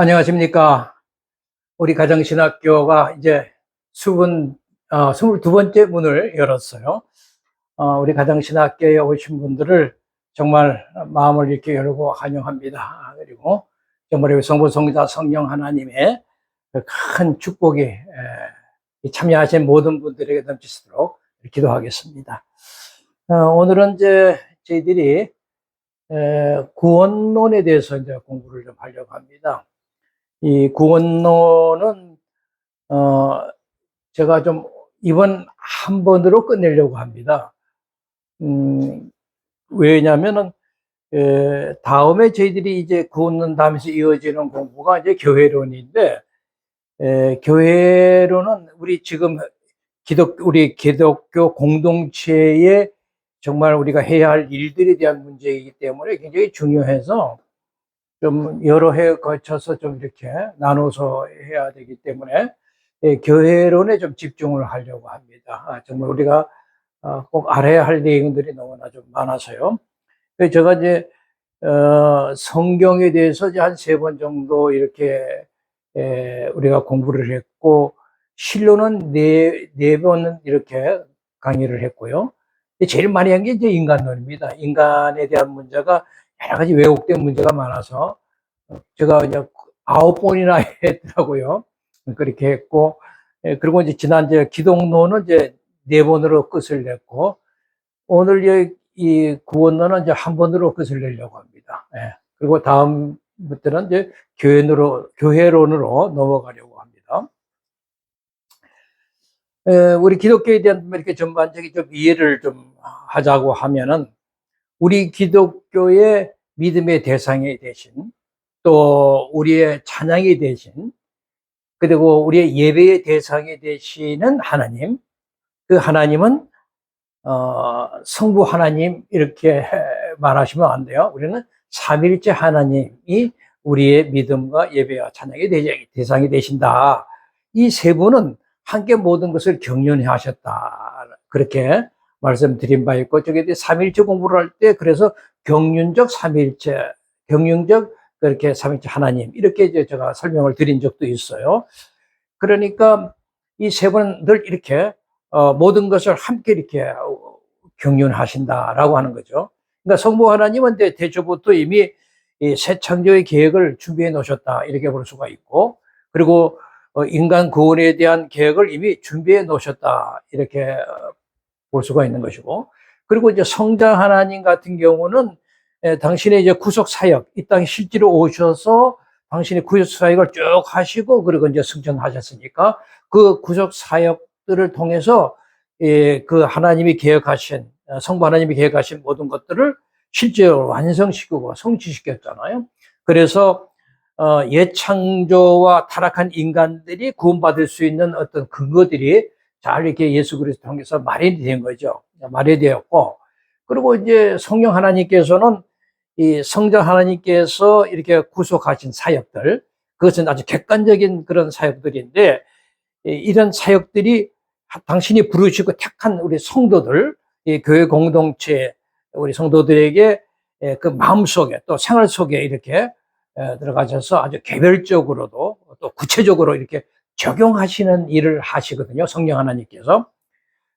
안녕하십니까. 우리 가정신학교가 이제 22번째 문을 열었어요. 우리 가정신학교에 오신 분들을 정말 마음을 이렇게 열고 환영합니다. 그리고 정말 우리 성부, 성자, 성령 하나님의 그큰 축복이 참여하신 모든 분들에게 넘치도록 기도하겠습니다. 오늘은 이제 저희들이 구원론에 대해서 이제 공부를 좀 하려고 합니다. 이 구원론은 제가 좀 이번 한 번으로 끝내려고 합니다. 왜냐면은 다음에 저희들이 이제 구원론 다음에서 이어지는 공부가 이제 교회론인데, 교회론은 우리 지금 우리 기독교 공동체에 정말 우리가 해야 할 일들에 대한 문제이기 때문에 굉장히 중요해서 좀 여러 해 거쳐서 좀 이렇게 나눠서 해야 되기 때문에 교회론에 좀 집중을 하려고 합니다. 정말 우리가 꼭 알아야 할 내용들이 너무나 좀 많아서요. 그래서 제가 이제 성경에 대해서 이제 한 3번 정도 이렇게 우리가 공부를 했고, 실로는 네 번은 이렇게 강의를 했고요. 제일 많이 한 게 이제 인간론입니다. 인간에 대한 문제가 여러 가지 왜곡된 문제가 많아서 제가 이제 9번이나 했더라고요. 그렇게 했고, 그리고 이제 지난 이제 기독론은 이제 4번으로 끝을 냈고, 오늘 이 구원론은 이제 1번으로 끝을 내려고 합니다. 그리고 다음부터는 이제 교회론으로 넘어가려고 합니다. 우리 기독교에 대한 이렇게 전반적인 좀 이해를 좀 하자고 하면은, 우리 기독교의 믿음의 대상이 되신, 또 우리의 찬양이 되신, 그리고 우리의 예배의 대상이 되시는 하나님, 그 하나님은 성부 하나님 이렇게 말하시면 안 돼요. 우리는 삼일째 하나님이 우리의 믿음과 예배와 찬양의 대상이 되신다. 이 세 분은 함께 모든 것을 경륜해 하셨다. 그렇게 말씀드린 바 있고, 저기 삼일째 공부를 할 때 그래서 경륜적 삼일째, 경륜적 그렇게 삼일째 하나님 이렇게 이제 제가 설명을 드린 적도 있어요. 그러니까 이 세 분은 늘 이렇게 모든 것을 함께 이렇게 경륜하신다라고 하는 거죠. 그러니까 성부 하나님은 대초부터 이미 새 창조의 계획을 준비해 놓으셨다 이렇게 볼 수가 있고, 그리고 인간 구원에 대한 계획을 이미 준비해 놓으셨다 이렇게 볼 수가 있는 것이고, 그리고 이제 성자 하나님 같은 경우는 당신의 이제 구속 사역, 이 땅에 실제로 오셔서 당신의 구속 사역을 쭉 하시고, 그리고 이제 승천하셨으니까 그 구속 사역들을 통해서 그 하나님이 계획하신, 성부 하나님이 계획하신 모든 것들을 실제로 완성시키고 성취시켰잖아요. 그래서 옛 창조와 타락한 인간들이 구원받을 수 있는 어떤 근거들이 잘 이렇게 예수 그리스도 통해서 마련이 된 거죠. 마련이 되었고, 그리고 이제 성령 하나님께서는 이 성자 하나님께서 이렇게 구속하신 사역들, 그것은 아주 객관적인 그런 사역들인데, 이런 사역들이 당신이 부르시고 택한 우리 성도들, 이 교회 공동체 우리 성도들에게 그 마음 속에 또 생활 속에 이렇게 들어가셔서 아주 개별적으로도 또 구체적으로 이렇게 적용하시는 일을 하시거든요. 성령 하나님께서.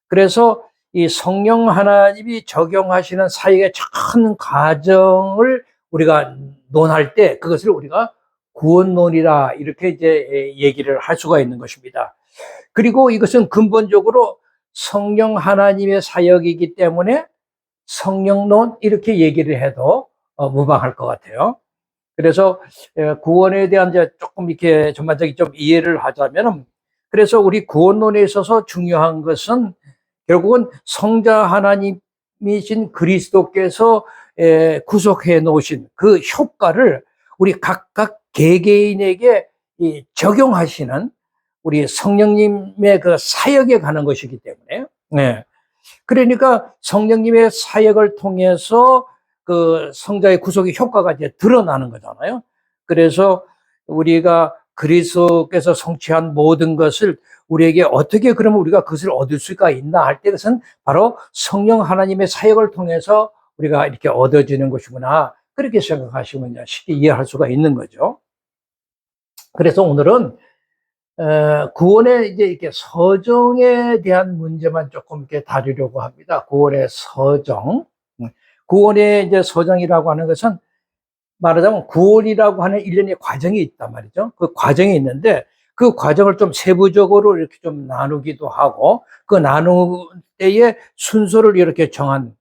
그래서 이 성령 하나님이 적용하시는 사역의 큰 과정을 우리가 논할 때 그것을 우리가 구원론이라 이렇게 이제 얘기를 할 수가 있는 것입니다. 그리고 이것은 근본적으로 성령 하나님의 사역이기 때문에 성령론 이렇게 얘기를 해도 무방할 것 같아요. 그래서 구원에 대한 이제 조금 이렇게 전반적인 좀 이해를 하자면, 그래서 우리 구원론에 있어서 중요한 것은 결국은 성자 하나님이신 그리스도께서 구속해 놓으신 그 효과를 우리 각각 개개인에게 적용하시는 우리 성령님의 그 사역에 가는 것이기 때문에, 네. 그러니까 성령님의 사역을 통해서 그 성자의 구속의 효과가 이제 드러나는 거잖아요. 그래서 우리가 그리스도께서 성취한 모든 것을 우리에게 어떻게 그러면 우리가 그것을 얻을 수가 있나 할 때 그것은 바로 성령 하나님의 사역을 통해서 우리가 이렇게 얻어지는 것이구나. 그렇게 생각하시면 쉽게 이해할 수가 있는 거죠. 그래서 오늘은 구원의 이제 이렇게 서정에 대한 문제만 조금 이렇게 다루려고 합니다. 구원의 서정. 구원의 이제 서정이라고 하는 것은 말하자면 구원이라고 하는 일련의 과정이 있단 말이죠. 그 과정이 있는데 그 과정을 좀 세부적으로 이렇게 좀 나누기도 하고 그 나눌 때의 순서를 이렇게 정한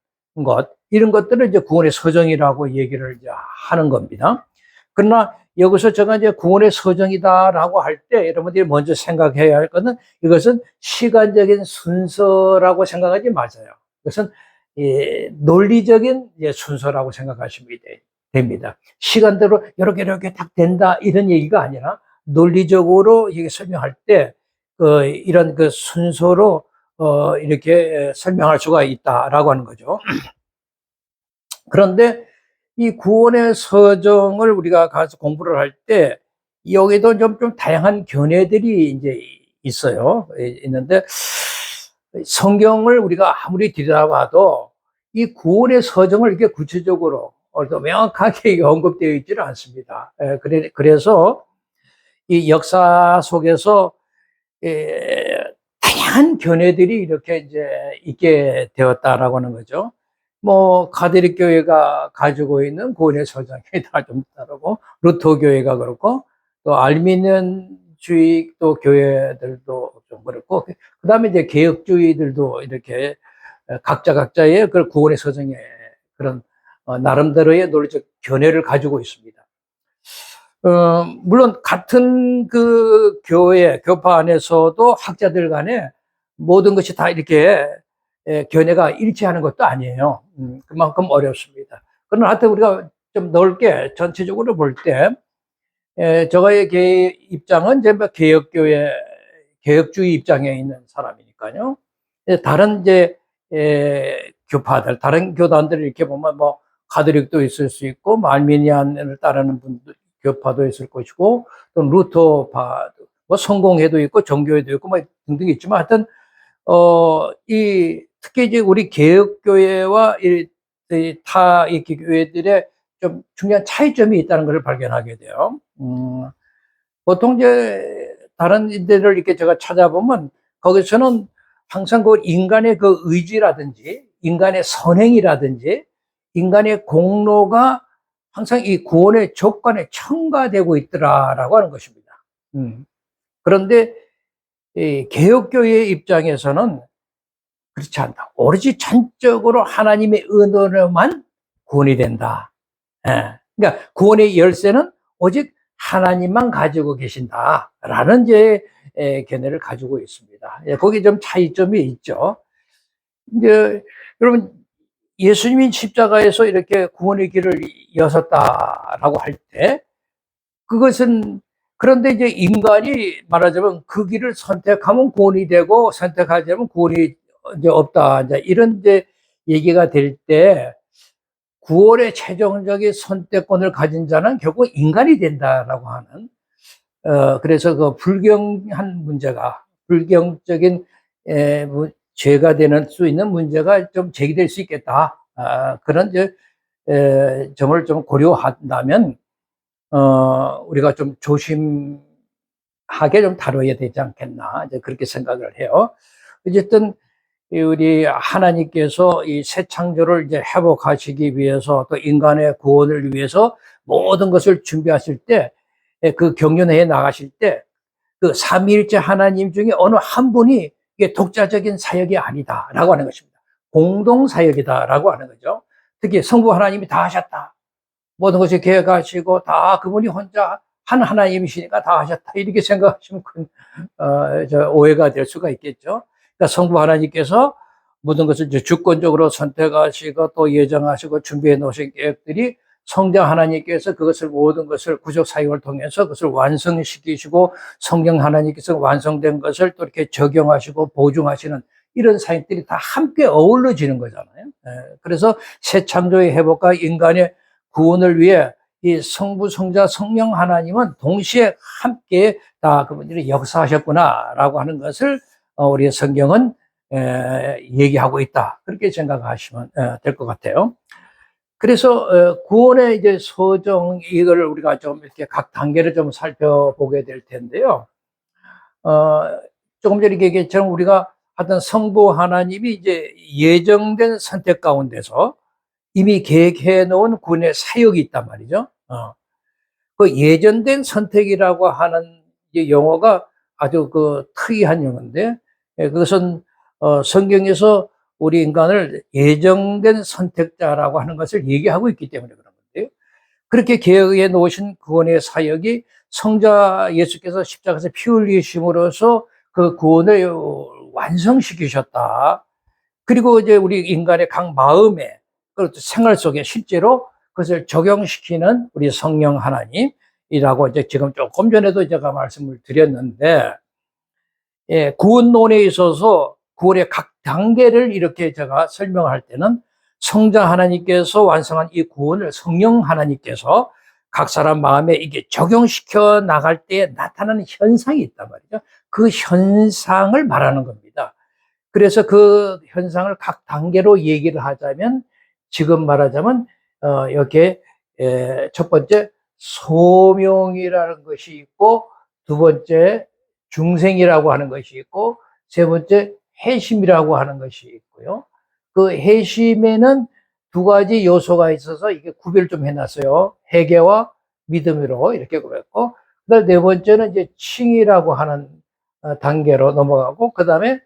것, 이런 것들을 이제 구원의 서정이라고 얘기를 이제 하는 겁니다. 그러나 여기서 제가 이제 구원의 서정이다라고 할 때 여러분들이 먼저 생각해야 할 것은 이것은 시간적인 순서라고 생각하지 마세요. 이것은 논리적인 순서라고 생각하시면 됩니다. 시간대로 이렇게 딱 된다 이런 얘기가 아니라 논리적으로 이게 설명할 때 이런 그 순서로 이렇게 설명할 수가 있다라고 하는 거죠. 그런데 이 구원의 서정을 우리가 가서 공부를 할 때 여기도 좀 다양한 견해들이 이제 있어요. 있는데 성경을 우리가 아무리 들여다봐도 이 구원의 서정을 이렇게 구체적으로 명확하게 언급되어 있지는 않습니다. 그래서 이 역사 속에서 다양한 견해들이 이렇게 이제 있게 되었다라고 하는 거죠. 뭐 가톨릭 교회가 가지고 있는 구원의 서정이 다 좀 다르고 루터 교회가 그렇고 또 알미니언주의 또 교회들도 좀 그렇고 그다음에 이제 개혁주의들도 이렇게 각자의 그 구원의 서정에 그런 나름대로의 논리적 견해를 가지고 있습니다. 물론 같은 그 교파 안에서도 학자들 간에 모든 것이 다 이렇게 견해가 일치하는 것도 아니에요. 그만큼 어렵습니다. 그러나 하여튼 우리가 좀 넓게 전체적으로 볼 때, 저의 입장은 이제 뭐 개혁주의 입장에 있는 사람이니까요. 다른 이제 교파들, 다른 교단들을 이렇게 보면 뭐 가톨릭도 있을 수 있고, 뭐 알미니안을 따르는 분들 교파도 있을 것이고, 또 루터파, 뭐 성공회도 있고, 정교회도 있고, 뭐 등등 있지만 하여튼 특히 이제 우리 개혁교회와 타 교회들의 좀 중요한 차이점이 있다는 것을 발견하게 돼요. 보통 이제 다른 데를 이렇게 제가 찾아보면 거기서는 항상 그 인간의 그 의지라든지 인간의 선행이라든지 인간의 공로가 항상 이 구원의 조건에 첨가되고 있더라라고 하는 것입니다. 그런데 이 개혁교회의 입장에서는 그렇지 않다. 오로지 전적으로 하나님의 은혜로만 구원이 된다. 그러니까 구원의 열쇠는 오직 하나님만 가지고 계신다라는 이제 견해를 가지고 있습니다. 거기 좀 차이점이 있죠. 이제 여러분 예수님이 십자가에서 이렇게 구원의 길을 여셨다라고 할 때 그것은 그런데 이제 인간이 말하자면 그 길을 선택하면 구원이 되고 선택하지 않으면 구원이 이제 없다. 이제 이런 이제 얘기가 될 때 구원의 최종적인 선택권을 가진 자는 결국 인간이 된다라고 하는 그래서 그 불경적인 죄가 되는 수 있는 문제가 좀 제기될 수 있겠다. 그런 이제 점을 좀 고려한다면 우리가 좀 조심하게 좀 다뤄야 되지 않겠나 이제 그렇게 생각을 해요. 어쨌든 우리 하나님께서 이 새 창조를 이제 회복하시기 위해서 또 인간의 구원을 위해서 모든 것을 준비하실 때 그 경륜해 나가실 때 그 삼위일체 하나님 중에 어느 한 분이 이게 독자적인 사역이 아니다라고 하는 것입니다. 공동 사역이다라고 하는 거죠. 특히 성부 하나님이 다 하셨다. 모든 것을 계획하시고 다 그분이 혼자 한 하나님이시니까 다 하셨다. 이렇게 생각하시면 큰 오해가 될 수가 있겠죠. 그러니까 성부 하나님께서 모든 것을 이제 주권적으로 선택하시고 또 예정하시고 준비해 놓으신 계획들이 성령 하나님께서 그것을 모든 것을 구속 사역을 통해서 그것을 완성시키시고 성령 하나님께서 완성된 것을 또 이렇게 적용하시고 보증하시는 이런 사역들이 다 함께 어우러지는 거잖아요. 그래서 새 창조의 회복과 인간의 구원을 위해 이 성부, 성자, 성령 하나님은 동시에 함께 다 그분들이 역사하셨구나라고 하는 것을 우리 성경은 얘기하고 있다. 그렇게 생각하시면 될 것 같아요. 그래서 구원의 이제 서정 이걸 우리가 좀 이렇게 각 단계를 좀 살펴보게 될 텐데요. 어, 조금 전에 얘기했처럼 우리가 하던 성부 하나님이 이제 예정된 선택 가운데서 이미 계획해 놓은 구원의 사역이 있단 말이죠. 그 예정된 선택이라고 하는 용어가 아주 그 특이한 용어인데, 그것은 성경에서 우리 인간을 예정된 선택자라고 하는 것을 얘기하고 있기 때문에 그런 건데요. 그렇게 계획해 놓으신 구원의 사역이 성자 예수께서 십자가에서 피 흘리심으로써 그 구원을 완성시키셨다. 그리고 이제 우리 인간의 각 마음에, 그리고 생활 속에 실제로 그것을 적용시키는 우리 성령 하나님이라고 이제 지금 조금 전에도 제가 말씀을 드렸는데, 예, 구원론에 있어서 구원의 각 단계를 이렇게 제가 설명할 때는 성자 하나님께서 완성한 이 구원을 성령 하나님께서 각 사람 마음에 이게 적용시켜 나갈 때 나타나는 현상이 있단 말이죠. 그 현상을 말하는 겁니다. 그래서 그 현상을 각 단계로 얘기를 하자면, 지금 말하자면 이렇게 첫 번째 소명이라는 것이 있고, 두 번째 중생이라고 하는 것이 있고, 세 번째 회심이라고 하는 것이 있고요. 그 회심에는 두 가지 요소가 있어서 이게 구별 좀 해놨어요. 회개와 믿음으로 이렇게 구별했고, 그다음 네 번째는 이제 칭이라고 하는 단계로 넘어가고, 그 다음에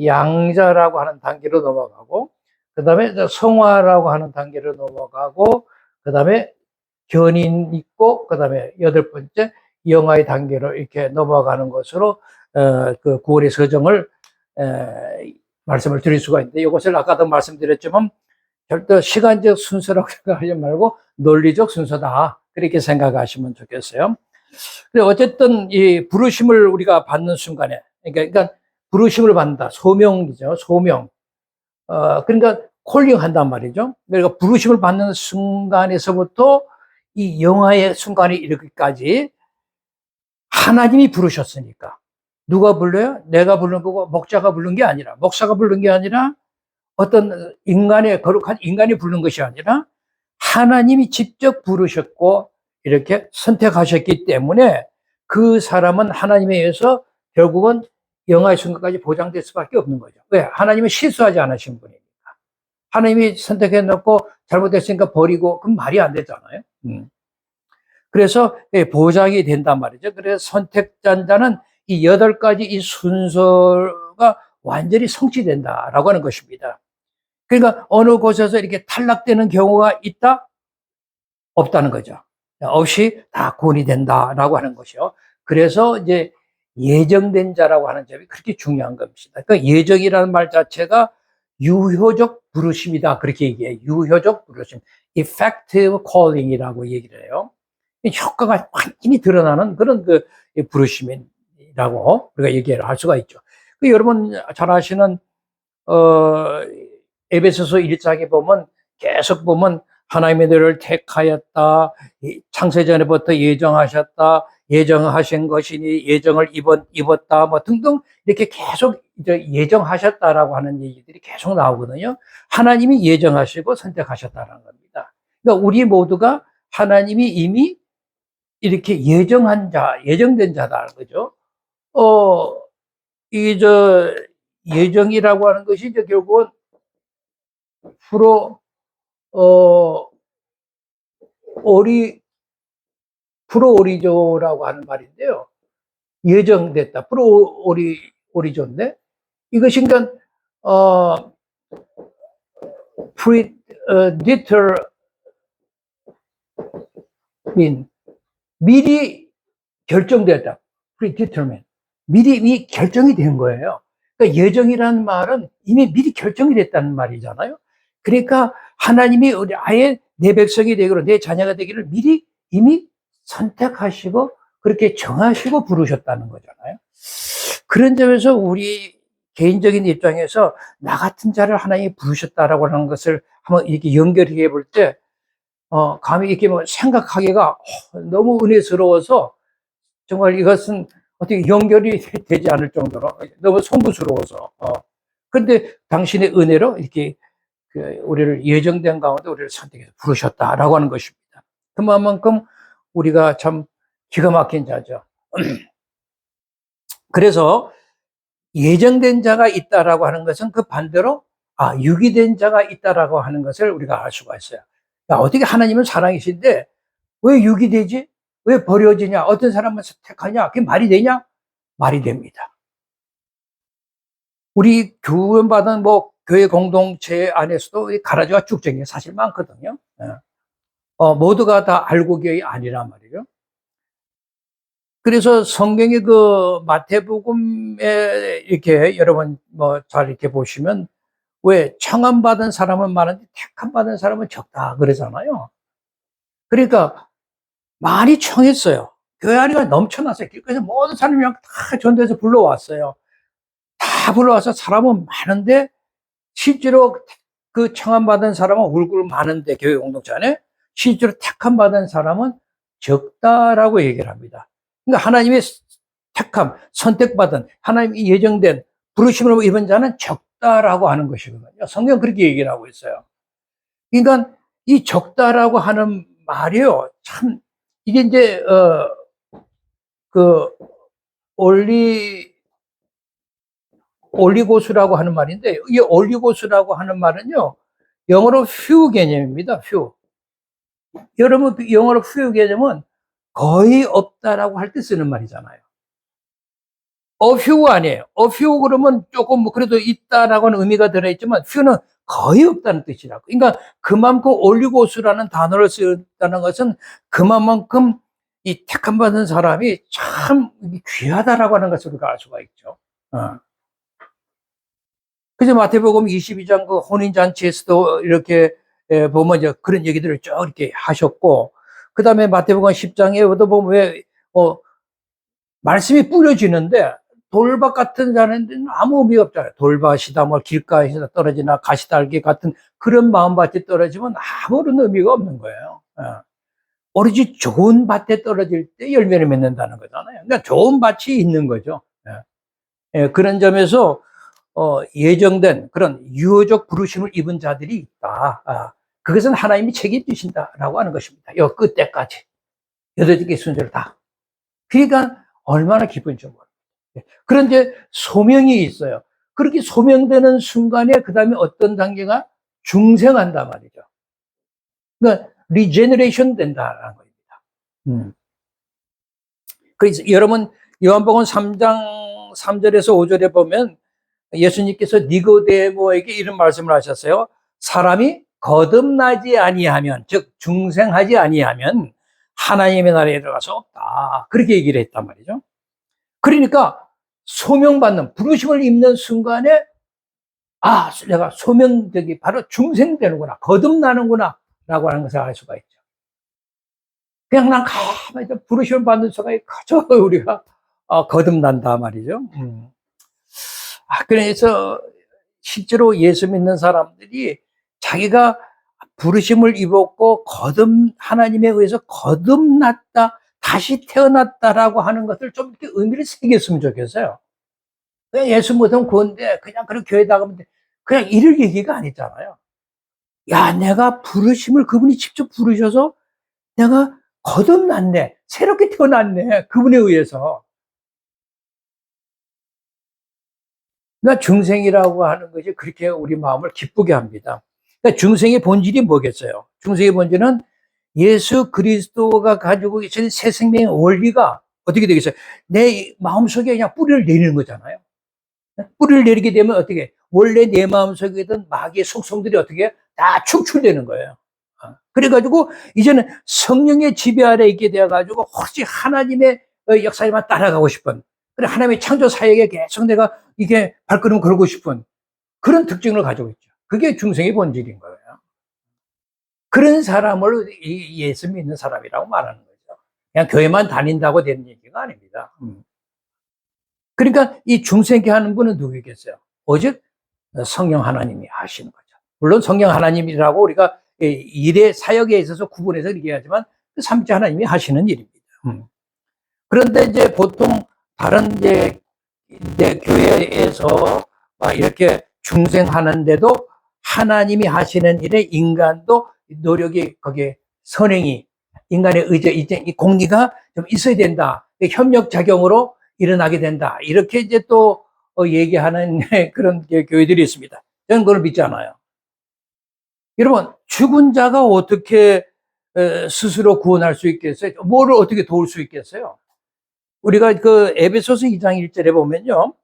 양자라고 하는 단계로 넘어가고, 그 다음에 성화라고 하는 단계로 넘어가고, 그 다음에 견인 있고, 그 다음에 여덟 번째 영화의 단계로 이렇게 넘어가는 것으로 그 구원의 서정을 말씀을 드릴 수가 있는데, 이것을 아까도 말씀드렸지만 절대 시간적 순서라고 생각하지 말고 논리적 순서다, 그렇게 생각하시면 좋겠어요. 어쨌든 이 부르심을 우리가 받는 순간에, 그러니까 부르심을 받는다, 소명이죠, 소명. 그러니까 콜링 한단 말이죠. 그러니까 부르심을 받는 순간에서부터 이 영화의 순간이 이르기까지 하나님이 부르셨으니까. 누가 불러요? 내가 부르는 거고, 목자가 부른 게 아니라, 목사가 부른 게 아니라, 어떤 거룩한 인간이 부른 것이 아니라 하나님이 직접 부르셨고 이렇게 선택하셨기 때문에 그 사람은 하나님에 의해서 결국은 영화의 순간까지 보장될 수밖에 없는 거죠. 왜? 하나님은 실수하지 않으신 분이니까. 하나님이 선택해 놓고 잘못됐으니까 버리고, 그럼 말이 안 되잖아요. 그래서 보장이 된단 말이죠. 그래서 선택자는 이 8가지 이 순서가 완전히 성취된다라고 하는 것입니다. 그러니까 어느 곳에서 이렇게 탈락되는 경우가 있다? 없다는 거죠. 없이 다 구원이 된다라고 하는 것이요. 그래서 이제 예정된 자라고 하는 점이 그렇게 중요한 겁니다. 그러니까 예정이라는 말 자체가 유효적 부르심이다, 그렇게 얘기해요. 유효적 부르심, effective calling이라고 얘기를 해요. 효과가 완전히 드러나는 그런 그 부르심이라고 우리가 얘기를 할 수가 있죠. 여러분 잘 아시는 에베소서 1장에 보면 계속 보면 하나님의 너를 택하였다, 창세전에부터 예정하셨다, 예정하신 것이니 예정을 입었다, 뭐 등등 이렇게 계속 이제 예정하셨다라고 하는 얘기들이 계속 나오거든요. 하나님이 예정하시고 선택하셨다는 겁니다. 그러니까 우리 모두가 하나님이 이미 이렇게 예정한 자, 예정된 자다는 거죠. 예정이라고 하는 것이 이제 결국은 프로 오리조라고 하는 말인데요. 예정됐다. 오리조인데, 이것이 그러니까, 미리 결정됐다. predetermined. 미리 결정이 된 거예요. 그러니까 예정이라는 말은 이미 미리 결정이 됐다는 말이잖아요. 그러니까 하나님이 아예 내 백성이 되기로, 내 자녀가 되기를 미리 이미 선택하시고 그렇게 정하시고 부르셨다는 거잖아요. 그런 점에서 우리 개인적인 입장에서 나 같은 자를 하나님이 부르셨다라고 하는 것을 한번 이렇게 연결해 볼 때, 감히 이렇게 뭐 생각하기가 너무 은혜스러워서, 정말 이것은 어떻게 연결이 되지 않을 정도로 너무 송구스러워서. 그런데 당신의 은혜로 이렇게 우리를 예정된 가운데 우리를 선택해서 부르셨다라고 하는 것입니다. 그만큼 우리가 참 기가 막힌 자죠. 그래서 예정된 자가 있다라고 하는 것은 그 반대로 유기된 자가 있다라고 하는 것을 우리가 알 수가 있어요. 어떻게 하나님은 사랑이신데 왜 유기되지? 왜 버려지냐? 어떤 사람은 택하냐? 그게 말이 되냐? 말이 됩니다. 우리 구원받은 교회 공동체 안에서도 가라지와 쭉정이 사실 많거든요. 모두가 다 알고교회 아니란 말이죠. 그래서 성경의 그 마태복음에 이렇게 여러분 잘 이렇게 보시면 왜 청함받은 사람은 많은데 택함받은 사람은 적다 그러잖아요. 그러니까 많이 청했어요. 교회 안에가 넘쳐났어요. 그래서 모든 사람이 다 전도해서 불러왔어요. 다 불러와서 사람은 많은데 실제로 그 청함받은 사람은 얼굴 많은데 교회 공동체 안에 실제로 택함받은 사람은 적다라고 얘기를 합니다. 그러니까 하나님의 택함, 선택받은 하나님이 예정된 부르심으로 입은 자는 적다라고 하는 것이거든요. 성경은 그렇게 얘기를 하고 있어요. 그러니까 이 적다라고 하는 말이요, 참 이게 이제 그 올리고수라고 하는 말인데, 이 올리고수라고 하는 말은요, 영어로 few 개념입니다. few. 여러분, 영어로 few 개념은 거의 없다라고 할 때 쓰는 말이잖아요. a few 아니에요. a few 그러면 조금 그래도 있다라고 하는 의미가 들어있지만 few는 거의 없다는 뜻이라고. 그러니까 그만큼 올리고수라는 단어를 쓰다는 것은 그만큼 이 택함 받은 사람이 참 귀하다라고 하는 것을 우리가 알 수가 있죠. 그래서 마태복음 22장 그 혼인잔치에서도 이렇게 보면 이제 그런 얘기들을 쭉 이렇게 하셨고, 그 다음에 마태복음 10장에도 보면 왜, 말씀이 뿌려지는데 돌밭 같은 자는 아무 의미가 없잖아요. 돌밭이다, 길가에서 떨어지나 가시달기 같은 그런 마음밭이 떨어지면 아무런 의미가 없는 거예요. 오로지 좋은 밭에 떨어질 때 열매를 맺는다는 거잖아요. 그러니까 좋은 밭이 있는 거죠. 그런 점에서 예정된 그런 유효적 부르심을 입은 자들이 있다. 그것은 하나님이 책임지신다라고 하는 것입니다. 요 끝때까지 8개 순서를 다. 그러니까 얼마나 기쁜지 모릅니다. 그런데 소명이 있어요. 그렇게 소명되는 순간에 그 다음에 어떤 단계가 중생한단 말이죠. 그러니까 리제너레이션 된다는 겁니다. 그래서 여러분 요한복음 3장 3절에서 5절에 보면 예수님께서 니고데모에게 이런 말씀을 하셨어요. 사람이 거듭나지 아니하면, 즉 중생하지 아니하면 하나님의 나라에 들어갈 수 없다. 그렇게 얘기를 했단 말이죠. 그러니까 소명받는, 부르심을 입는 순간에 내가 소명되기 바로 중생되는구나, 거듭나는구나 라고 하는 것을 알 수가 있죠. 그냥 난 가만히 부르심을 받는 순간에 그저 우리가 거듭난다 말이죠. 그래서 실제로 예수 믿는 사람들이 자기가 부르심을 입었고 하나님에 의해서 거듭났다, 다시 태어났다라고 하는 것을 좀 이렇게 의미를 새겼으면 좋겠어요. 그냥 예수 믿으면 구원돼, 그냥 그런 교회 나가면 돼, 그냥 이럴 얘기가 아니잖아요. 내가 부르심을 그분이 직접 부르셔서 내가 거듭났네, 새롭게 태어났네, 그분에 의해서. 그러니까 중생이라고 하는 것이 그렇게 우리 마음을 기쁘게 합니다. 그러니까 중생의 본질이 뭐겠어요? 중생의 본질은 예수 그리스도가 가지고 계신 새 생명의 원리가 어떻게 되겠어요? 내 마음속에 그냥 뿌리를 내리는 거잖아요. 뿌리를 내리게 되면 어떻게? 원래 내 마음속에 있던 마귀의 속성들이 어떻게? 다 축출되는 거예요. 그래가지고 이제는 성령의 지배 아래 있게 되어가지고 혹시 하나님의 역사에만 따라가고 싶은, 그래 하나님의 창조 사역에 계속 내가 이게 발걸음 걸고 싶은 그런 특징을 가지고 있죠. 그게 중생의 본질인 거예요. 그런 사람을 예수 믿는 사람이라고 말하는 거죠. 그냥 교회만 다닌다고 되는 얘기가 아닙니다. 그러니까 이 중생케 하는 분은 누구겠어요? 오직 성령 하나님이 하시는 거죠. 물론 성령 하나님이라고 우리가 일의 사역에 있어서 구분해서 얘기하지만 그 삼위째 하나님이 하시는 일입니다. 그런데 이제 보통 다른 이제 교회에서 이렇게 중생하는데도 하나님이 하시는 일에 인간도 노력이, 거기에 선행이, 인간의 의지, 이제 이 공리가 좀 있어야 된다. 협력작용으로 일어나게 된다. 이렇게 이제 또 얘기하는 그런 교회들이 있습니다. 저는 그걸 믿지 않아요. 여러분, 죽은 자가 어떻게 스스로 구원할 수 있겠어요? 뭐를 어떻게 도울 수 있겠어요? 우리가 그 에베소서 2장 1절에 보면요.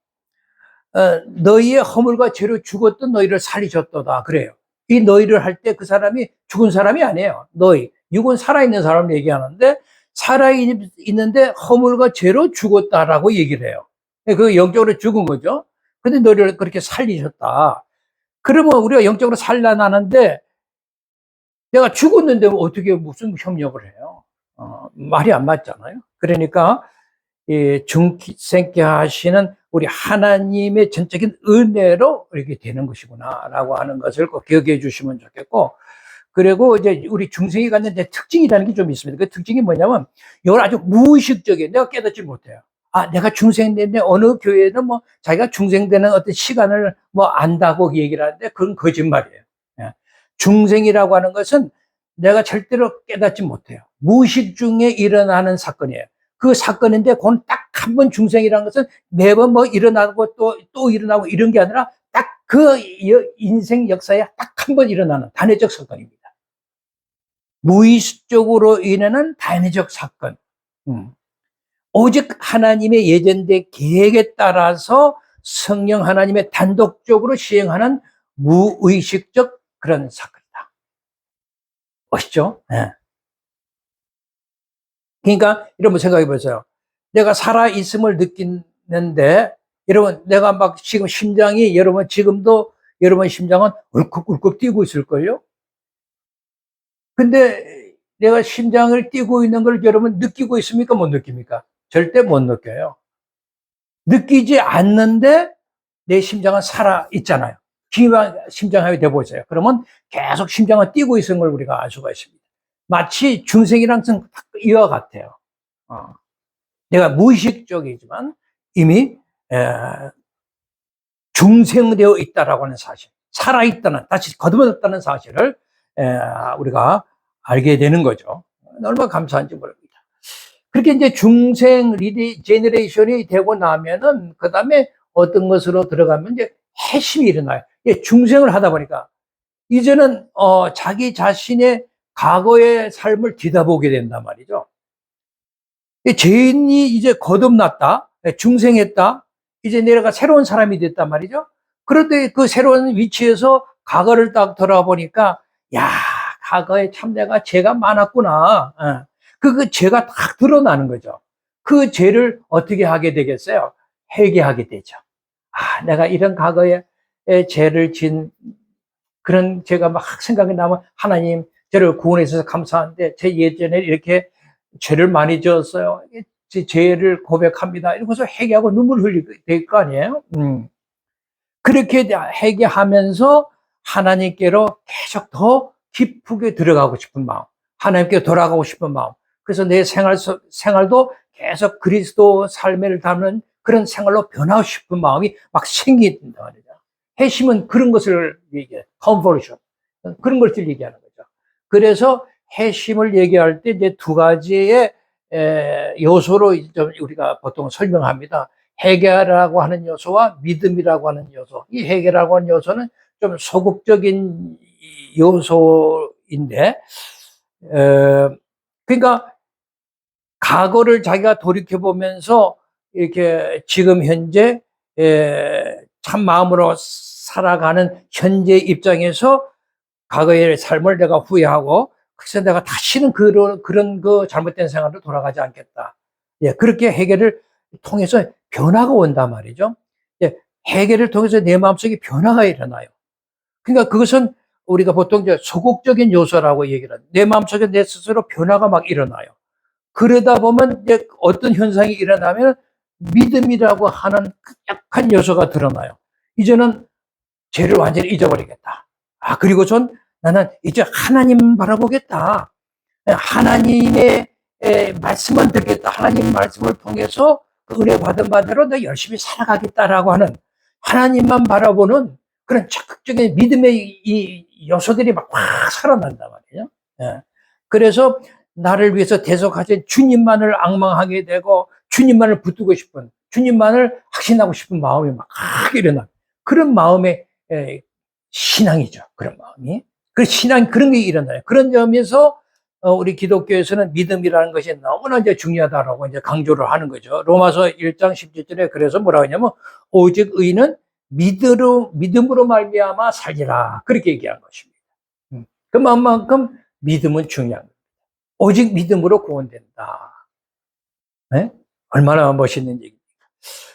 너희의 허물과 죄로 죽었던 너희를 살리셨도다. 그래요. 이 너희를 할 때 그 사람이 죽은 사람이 아니에요. 너희. 육은 살아있는 사람을 얘기하는데, 살아있는데 허물과 죄로 죽었다라고 얘기를 해요. 그 영적으로 죽은 거죠. 근데 너희를 그렇게 살리셨다. 그러면 우리가 영적으로 살아나는데, 내가 죽었는데 어떻게 무슨 협력을 해요? 말이 안 맞잖아요. 그러니까 중생케 하시는 우리 하나님의 전적인 은혜로 이렇게 되는 것이구나라고 하는 것을 꼭 기억해 주시면 좋겠고, 그리고 이제 우리 중생이 갖는 특징이라는 게 좀 있습니다. 그 특징이 뭐냐면, 이건 아주 무의식적이에요. 내가 깨닫지 못해요. 아, 내가 중생되는데 어느 교회는 뭐 자기가 중생되는 어떤 시간을 뭐 안다고 얘기를 하는데 그건 거짓말이에요. 예. 중생이라고 하는 것은 내가 절대로 깨닫지 못해요. 무의식 중에 일어나는 사건이에요. 그 사건인데, 그건 딱 한 번 중생이라는 것은 매번 뭐 일어나고 또 일어나고 이런 게 아니라 딱 그 인생 역사에 딱 한 번 일어나는 단회적 사건입니다. 무의식적으로 일어나는 단회적 사건. 오직 하나님의 예정된 계획에 따라서 성령 하나님의 단독적으로 시행하는 무의식적 그런 사건이다. 멋있죠? 네. 그러니까 여러분 생각해 보세요. 내가 살아있음을 느끼는데, 여러분 내가 막 지금 심장이, 여러분 지금도 여러분 심장은 울컥울컥 뛰고 있을걸요? 근데 내가 심장을 뛰고 있는 걸 여러분 느끼고 있습니까? 못 느낍니까? 절대 못 느껴요. 느끼지 않는데 내 심장은 살아있잖아요. 심장합이 돼보세요. 그러면 계속 심장은 뛰고 있는 걸 우리가 알 수가 있습니다. 마치 중생이랑 이와 같아요. 내가 무의식적이지만 이미 중생되어 있다라고 하는 사실, 살아있다는, 다시 거듭났다는 사실을 우리가 알게 되는 거죠. 얼마나 감사한지 모릅니다. 그렇게 이제 중생 리제너레이션이 되고 나면은, 그 다음에 어떤 것으로 들어가면 이제 회심이 일어나요. 중생을 하다 보니까 이제는 자기 자신의 과거의 삶을 뒤다보게 된단 말이죠. 죄인이 이제 거듭났다, 중생했다, 이제 내가 새로운 사람이 됐단 말이죠. 그런데 그 새로운 위치에서 과거를 딱 돌아보니까, 야, 과거에 참 내가 죄가 많았구나. 그 죄가 딱 드러나는 거죠. 그 죄를 어떻게 하게 되겠어요? 회개하게 되죠. 아, 내가 이런 과거에 죄를 진 그런 죄가 막 생각이 나면, 하나님 저를 구원해 주셔서 감사한데 제 예전에 이렇게 죄를 많이 지었어요. 제 죄를 고백합니다. 이러고서 회개하고 눈물 흘리게 될 거 아니에요? 그렇게 회개하면서 하나님께로 계속 더 깊게 들어가고 싶은 마음, 하나님께 돌아가고 싶은 마음. 그래서 내 생활도 계속 그리스도 삶을 담는 그런 생활로 변하고 싶은 마음이 막 생긴다 말이죠. 회심은 그런 것을 얘기해요. 컨버션. 그런 것을 얘기하는 거죠. 그래서 회심을 얘기할 때 이제 두 가지의 요소로 우리가 보통 설명합니다. 회개라고 하는 요소와 믿음이라고 하는 요소. 이 회개라고 하는 요소는 좀 소극적인 요소인데, 그러니까 과거를 자기가 돌이켜보면서 이렇게 지금 현재 참 마음으로 살아가는 현재 입장에서 과거의 삶을 내가 후회하고, 그래서 내가 다시는 그런 그 잘못된 생활로 돌아가지 않겠다. 예, 그렇게 회개를 통해서 변화가 온단 말이죠. 예, 회개를 통해서 내 마음속에 변화가 일어나요. 그러니까 그것은 우리가 보통 이제 소극적인 요소라고 얘기를 하는데, 내 마음속에 내 스스로 변화가 막 일어나요. 그러다 보면 이제 어떤 현상이 일어나면 믿음이라고 하는 약한 요소가 드러나요. 이제는 죄를 완전히 잊어버리겠다. 아, 그리고 나는 이제 하나님 바라보겠다. 하나님의 말씀만 듣겠다. 하나님 말씀을 통해서 그 은혜 받은 바대로 내가 열심히 살아가겠다라고 하는, 하나님만 바라보는 그런 적극적인 믿음의 이 요소들이 막 확 살아난단 말이에요. 예. 그래서 나를 위해서 대속하신 주님만을 앙망하게 되고 주님만을 붙들고 싶은, 주님만을 확신하고 싶은 마음이 막 일어나. 그런 마음의 신앙이죠. 그런 마음이. 그 신앙, 그런 게 일어나요. 그런 점에서 우리 기독교에서는 믿음이라는 것이 너무나 이제 중요하다라고 이제 강조를 하는 거죠. 로마서 1장 17절에 그래서 뭐라고 하냐면, 오직 의인은 믿음으로 말미암아 살리라. 그렇게 얘기한 것입니다. 그 마음만큼 믿음은 중요한 거예요. 오직 믿음으로 구원된다. 네? 얼마나 멋있는 얘기입니까?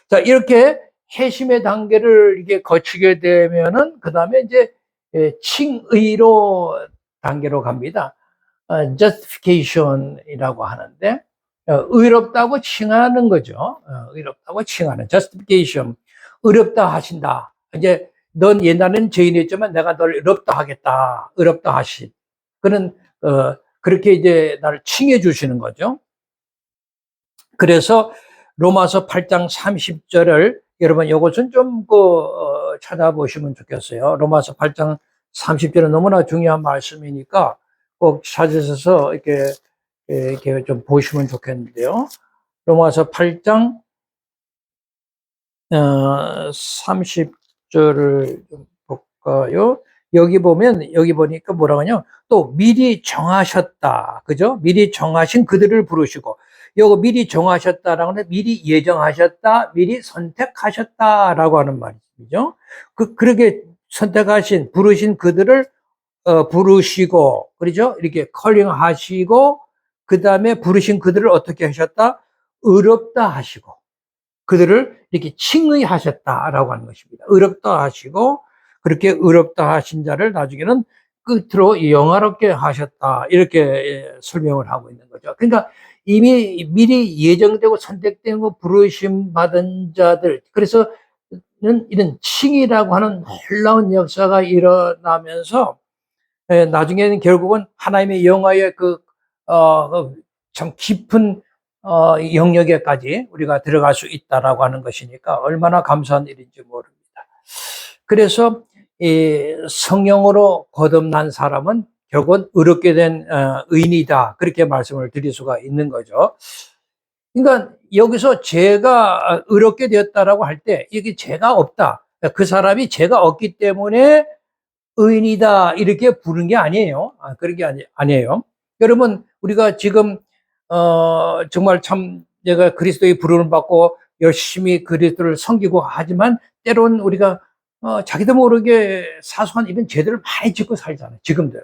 자, 이렇게 회심의 단계를 이게 거치게 되면은, 그 다음에 이제, 칭의로 단계로 갑니다. justification이라고 하는데, 의롭다고 칭하는 거죠. 의롭다고 칭하는, justification. 의롭다 하신다. 이제, 넌 옛날에는 죄인이었지만 내가 널 의롭다 하겠다. 의롭다 하신. 그런, 그렇게 이제 나를 칭해 주시는 거죠. 그래서 로마서 8장 30절을 여러분 이것은 좀 찾아보시면 좋겠어요. 로마서 8장 30절은 너무나 중요한 말씀이니까 꼭 찾으셔서 이렇게 좀 보시면 좋겠는데요. 로마서 8장 30절을 좀 볼까요? 여기 보니까 뭐라고 하냐? 또 미리 정하셨다. 그죠? 미리 정하신 그들을 부르시고, 요거 미리 정하셨다라고 하는 미리 예정하셨다, 미리 선택하셨다라고 하는 말이죠. 그렇게 선택하신, 부르신 그들을 부르시고, 그렇죠? 이렇게 컬링하시고, 그 다음에 부르신 그들을 어떻게 하셨다? 의롭다 하시고, 그들을 이렇게 칭의하셨다라고 하는 것입니다. 의롭다 하시고, 그렇게 의롭다 하신 자를 나중에는 끝으로 영화롭게 하셨다. 이렇게 설명을 하고 있는 거죠. 그러니까 이미 미리 예정되고 선택되고 부르심 받은 자들, 그래서 이런 칭의라고 하는 놀라운 역사가 일어나면서 나중에는 결국은 하나님의 영화의 참 깊은 영역에까지 우리가 들어갈 수 있다라고 하는 것이니까 얼마나 감사한 일인지 모릅니다. 그래서 이 성령으로 거듭난 사람은 결국은 의롭게 된 의인이다. 그렇게 말씀을 드릴 수가 있는 거죠. 그러니까 여기서 죄가 의롭게 되었다라고 할 때 이게 죄가 없다. 그 사람이 죄가 없기 때문에 의인이다. 이렇게 부른 게 아니에요. 그런 게 아니에요. 여러분, 우리가 지금 정말 참 내가 그리스도의 부름을 받고 열심히 그리스도를 섬기고 하지만 때론 우리가 자기도 모르게 사소한 이런 죄들을 많이 짓고 살잖아요. 지금도요.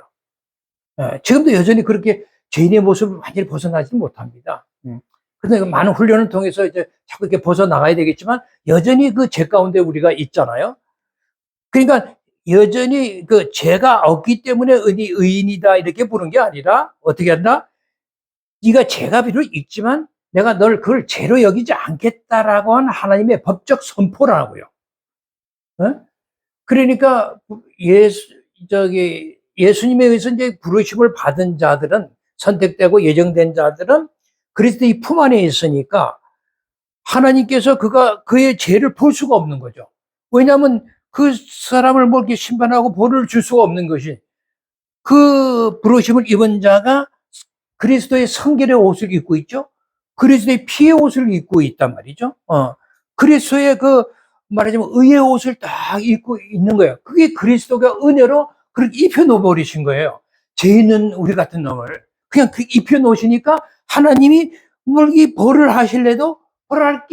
지금도 여전히 그렇게 죄인의 모습을 완전히 벗어나지 못합니다. 그런데 많은 훈련을 통해서 이제 자꾸 이렇게 벗어나가야 되겠지만 여전히 그 죄 가운데 우리가 있잖아요. 그러니까 여전히 그 죄가 없기 때문에 의인이다 이렇게 부른 게 아니라 어떻게 한다? 네가 죄가 비록 있지만 내가 널 그걸 죄로 여기지 않겠다라고 한 하나님의 법적 선포라고요. 그러니까 예수님에 의해서 이제 부르심을 받은 자들은, 선택되고 예정된 자들은 그리스도의 품 안에 있으니까 하나님께서 그의 죄를 볼 수가 없는 거죠. 왜냐하면 그 사람을 뭐 이렇게 심판하고 벌을 줄 수가 없는 것이, 그 부르심을 입은 자가 그리스도의 성결의 옷을 입고 있죠. 그리스도의 피의 옷을 입고 있단 말이죠. 그리스도의 말하자면 의의 옷을 딱 입고 있는 거예요. 그게 그리스도가 은혜로 그렇게 입혀놓아 버리신 거예요. 죄 있는 우리 같은 놈을 그냥 입혀놓으시니까 하나님이 이 벌을 하실래도 벌을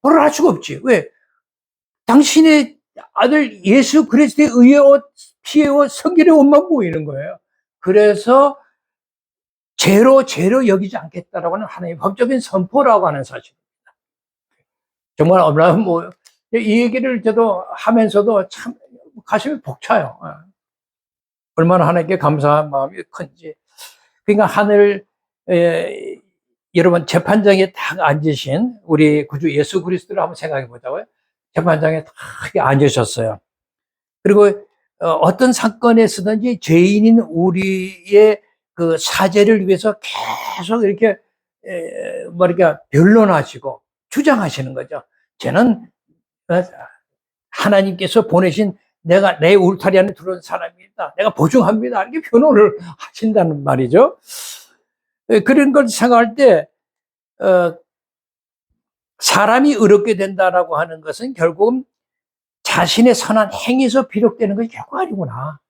할 수가 없지. 왜? 당신의 아들 예수 그리스도의 의의 옷, 피의 옷, 성결의 옷만 보이는 거예요. 그래서 죄로 여기지 않겠다라고 하는 하나님의 법적인 선포라고 하는 사실입니다. 정말 얼마나 이 얘기를 저도 하면서도 참 가슴이 벅차요. 얼마나 하나님께 감사한 마음이 큰지. 그러니까 여러분 재판장에 딱 앉으신 우리 구주 예수 그리스도를 한번 생각해 보자고요. 재판장에 딱 앉으셨어요. 그리고 어떤 사건에서든지 죄인인 우리의 그 사죄를 위해서 계속 이렇게 변론하시고 주장하시는 거죠. 저는 하나님께서 보내신 내가 내 울타리 안에 들어온 사람이다. 내가 보증합니다. 이렇게 변호를 하신다는 말이죠. 그런 걸 생각할 때, 사람이 의롭게 된다라고 하는 것은 결국은 자신의 선한 행위에서 비롯되는 것이 결코 아니구나.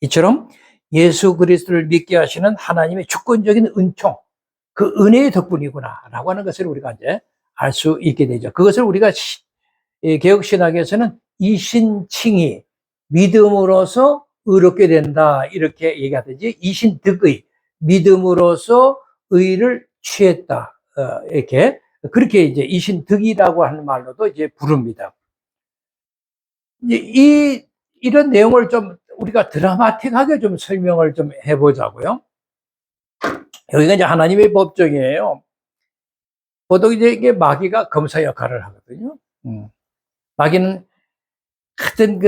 이처럼 예수 그리스도를 믿게 하시는 하나님의 주권적인 은총, 그 은혜의 덕분이구나라고 하는 것을 우리가 이제 알 수 있게 되죠. 그것을 우리가 개혁신학에서는 이신칭의, 믿음으로서 의롭게 된다 이렇게 얘기하든지, 이신득의, 믿음으로서 의를 취했다 이렇게, 그렇게 이제 이신득이라고 하는 말로도 이제 부릅니다. 이런 내용을 좀 우리가 드라마틱하게 좀 설명을 좀 해보자고요. 여기가 이제 하나님의 법정이에요. 보통 이제 이게 마귀가 검사 역할을 하거든요. 마귀는 하여튼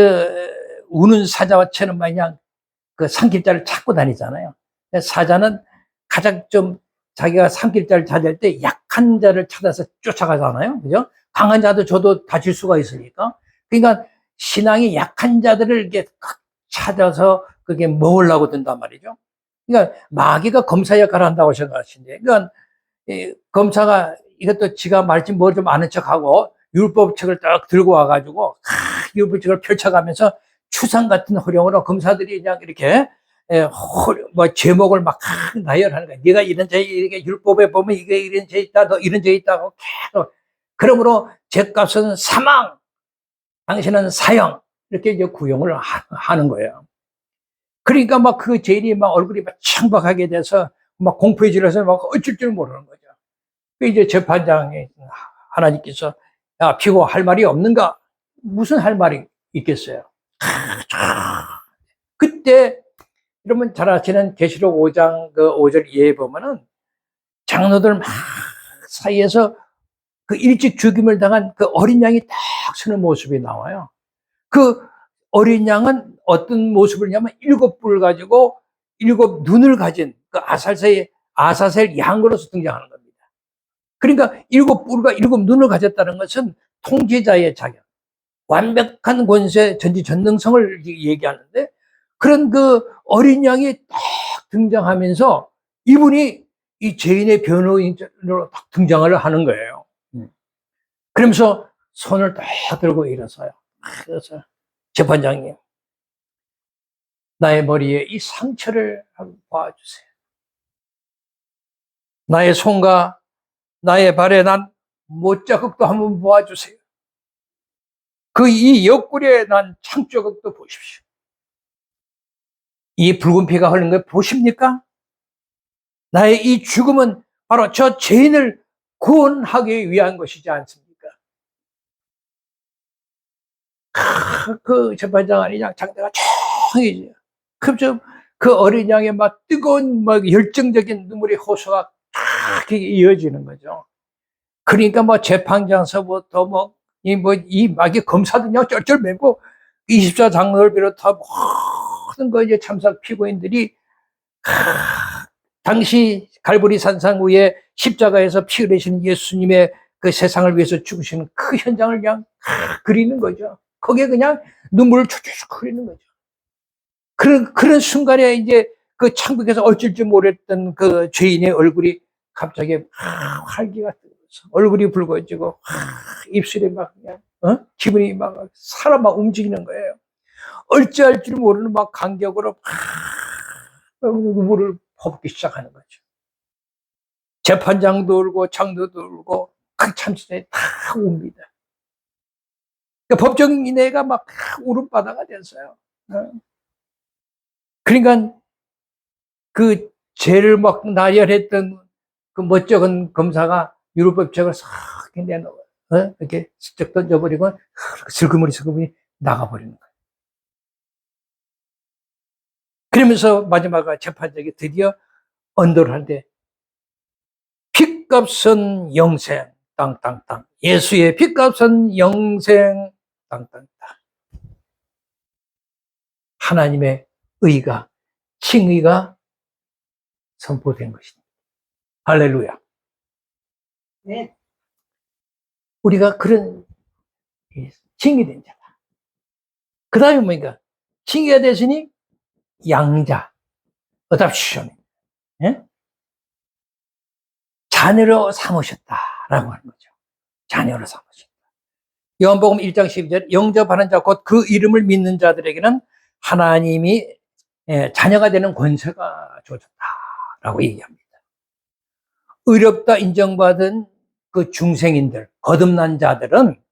우는 사자와처럼 그냥 그 산길자를 찾고 다니잖아요. 사자는 가장 좀 자기가 산길자를 찾을 때 약한 자를 찾아서 쫓아가잖아요. 그죠? 강한 자도 저도 다칠 수가 있으니까. 그러니까 신앙이 약한 자들을 이렇게 찾아서 그게 먹으려고 든단 말이죠. 그러니까 마귀가 검사 역할을 한다고 생각하시는데, 그러니까 검사가 이것도 지가 말지 뭐 좀 아는 척하고 율법책을 딱 들고 와가지고 율법책을 펼쳐가면서 추상 같은 호령으로 검사들이 그냥 이렇게 뭐 제목을 막 나열하는 거야. 네가 이런 죄, 이게 율법에 보면 이게 이런 죄 있다, 너 이런 죄 있다고 계속. 그러므로 죄값은 사망, 당신은 사형, 이렇게 이제 구형을 하는 거예요. 그러니까 막 그 죄인이 막 얼굴이 막 창박하게 돼서 막 공포에 질려서 막 어쩔 줄 모르는 거죠. 이제 재판장에 하나님께서, 야, 피고 할 말이 없는가? 무슨 할 말이 있겠어요? 그때, 여러분 잘 아시는 계시록 5장 그 5절 이해에 보면은 장로들 막 사이에서 그 일찍 죽임을 당한 그 어린 양이 딱 서는 모습이 나와요. 그 어린 양은 어떤 모습을 냐면 7뿔 가지고 7 눈을 가진 그 아사셀 양으로서 등장하는 겁니다. 그러니까 7뿔과 7 눈을 가졌다는 것은 통제자의 자격, 완벽한 권세, 전지전능성을 얘기하는데, 그런 그 어린 양이 딱 등장하면서 이분이 이 죄인의 변호인으로 딱 등장을 하는 거예요. 그러면서 손을 딱 들고 일어서요. 그래서 재판장님, 나의 머리에 이 상처를 한번 봐주세요. 나의 손과 나의 발에 난 못자국도 한번 보아주세요. 이 옆구리에 난 창자국도 보십시오. 이 붉은 피가 흐르는 거 보십니까? 나의 이 죽음은 바로 저 죄인을 구원하기 위한 것이지 않습니까? 그 재판장 아니냐, 장대가 청이지. 그럼 그 어린 양의 막 뜨거운 막 열정적인 눈물의 호소가 탁 이어지는 거죠. 그러니까 뭐 재판장서부터 이 막이 검사도 그냥 쩔쩔매고 24 장로를 비롯한 모든 거 이제 참사 피고인들이 당시 갈보리 산상 위에 십자가에서 피 흘리신 예수님의 그 세상을 위해서 죽으시는 그 현장을 그냥 그리는 거죠. 거기에 그냥 눈물을 촉촉 흐리는 거죠. 그런 순간에 이제 그 창밖에서 어쩔 줄 모르겠던 그 죄인의 얼굴이 갑자기 활기가 뜨면서 얼굴이 붉어지고 입술이 막 그냥 기분이 막 사람 막 움직이는 거예요. 어찌할 줄 모르는 막 간격으로 눈물을 퍼붓기 시작하는 거죠. 재판장도 울고 장로도 울고 그 참치에 다 웁니다. 그러니까 법정인회가 막 울음바다가 됐어요. 그러니까 그 죄를 막 나열했던 그 멋쩍은 검사가 율법책을 싹 내놓아요. 이렇게 슬쩍 던져버리고 슬그머니 나가버리는 거예요. 그러면서 마지막에 재판장이 드디어 언도를 하는데, 핏값은 영생 땅땅땅, 예수의 핏값은 영생 땅땅땅, 하나님의 의가, 칭의가 선포된 것입니다. 할렐루야. 네. 우리가 그런 칭의된 자다. 그 다음에 뭐니까? 칭의가 됐으니 양자, 어답션, 예? 자녀로 삼으셨다라고 하는 거죠. 자녀로 삼으셨다. 요한복음 1장 12절, 영접하는 자, 곧 그 이름을 믿는 자들에게는 하나님이 자녀가 되는 권세가 주어졌다라고 얘기합니다. 의롭다 인정받은 그 중생인들, 거듭난 자들은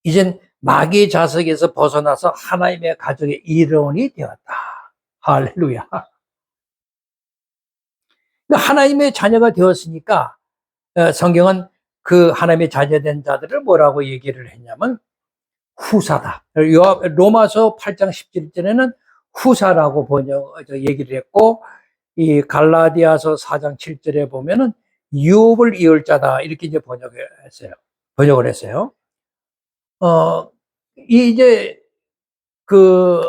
이젠 마귀의 자석에서 벗어나서 하나님의 가족의 일원이 되었다. 할렐루야. 하나님의 자녀가 되었으니까 성경은 그 하나님의 자녀된 자들을 뭐라고 얘기를 했냐면 후사다. 로마서 8장 17절에는 후사라고 얘기를 했고, 이 갈라디아서 4장 7절에 보면은 유업을 이을 자다 이렇게 이제 번역을 했어요. 이제 그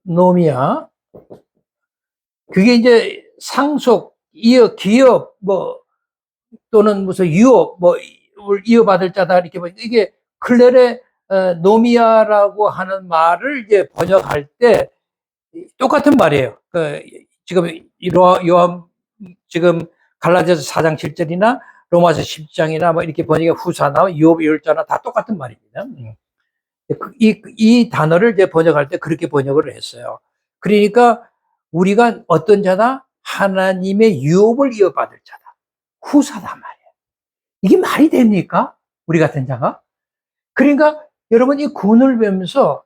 클레로노미아, 그게 이제 상속, 기업, 또는 무슨 유업, 이어받을 자다, 이렇게 보니까 이게 클레레 노미아라고 하는 말을 이제 번역할 때 똑같은 말이에요. 지금 지금 갈라디아서 4장 7절이나 로마서 10장이나 이렇게 번역의 후사나 유업 이을자나 다 똑같은 말입니다. 이 단어를 이제 번역할 때 그렇게 번역을 했어요. 그러니까 우리가 어떤 자다? 하나님의 유업을 이어받을 자다. 후사다 말이에요. 이게 말이 됩니까? 우리 같은 자가? 그러니까 여러분, 이 구원을 배우면서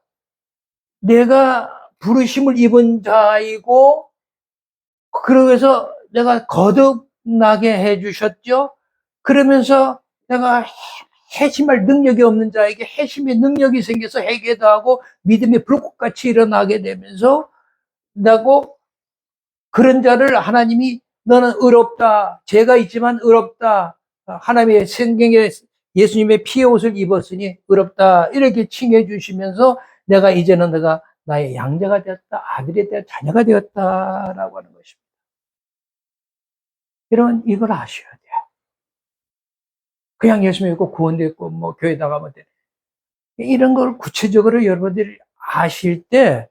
내가 부르심을 입은 자이고, 그러면서 내가 거듭나게 해주셨죠? 그러면서 내가 회심할 능력이 없는 자에게 회심의 능력이 생겨서 회개도 하고 믿음의 불꽃같이 일어나게 되면서 나고, 그런 자를 하나님이 너는 의롭다, 죄가 있지만 의롭다, 하나님의 성경에 예수님의 피의 옷을 입었으니 의롭다, 이렇게 칭해 주시면서 내가 이제는 내가 나의 양자가 되었다, 아들이 되었다, 자녀가 되었다라고 하는 것입니다. 여러분, 이걸 아셔야 돼요. 그냥 예수 믿고 구원됐고 교회 나가면 돼. 이런 걸 구체적으로 여러분들이 아실 때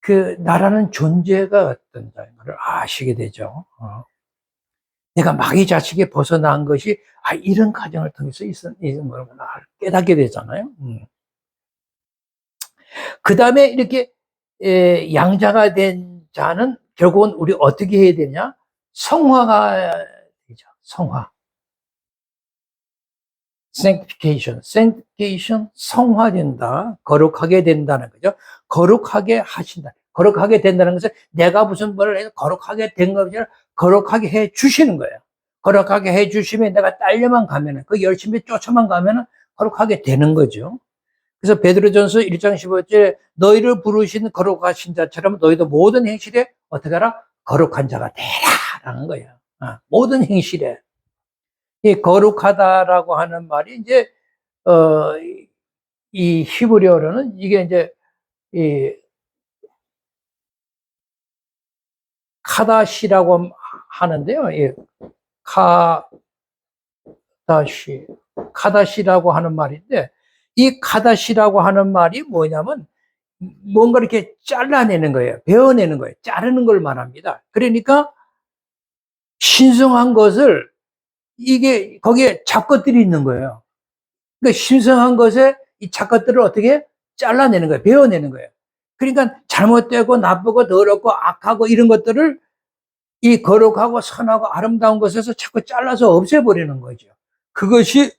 그 나라는 존재가 어떤 자인 걸 아시게 되죠. 내가 마귀 자식에 벗어난 것이 이런 과정을 통해서 있는 거구나 깨닫게 되잖아요. 그 다음에 이렇게 양자가 된 자는 결국은 우리 어떻게 해야 되냐? 성화가 되죠. 성화. sanctification, 성화된다. 거룩하게 된다는 거죠. 거룩하게 하신다. 거룩하게 된다는 것은 내가 무슨 말을 해서 거룩하게 된 것이 아니라 거룩하게 해 주시는 거예요. 거룩하게 해 주시면 내가 딸려만 가면은, 열심히 쫓아만 가면은 거룩하게 되는 거죠. 그래서 베드로전서 1장 15절에 너희를 부르신 거룩하신 자처럼 너희도 모든 행실에 어떻게 하라? 거룩한 자가 되라라는 거예요. 모든 행실에. 이 거룩하다라고 하는 말이 이제 이 히브리어로는 이게 이제 이 카다시라고 하는데요. 이 카다시라고 하는 말인데, 이 카다시라고 하는 말이 뭐냐면 뭔가 이렇게 잘라내는 거예요. 베어내는 거예요. 자르는 걸 말합니다. 그러니까 신성한 것을 이게 거기에 잡것들이 있는 거예요. 그러니까 신성한 것에 이 잡것들을 어떻게 잘라내는 거예요. 베어내는 거예요. 그러니까 잘못되고 나쁘고 더럽고 악하고 이런 것들을 이 거룩하고 선하고 아름다운 것에서 자꾸 잘라서 없애버리는 거죠. 그것이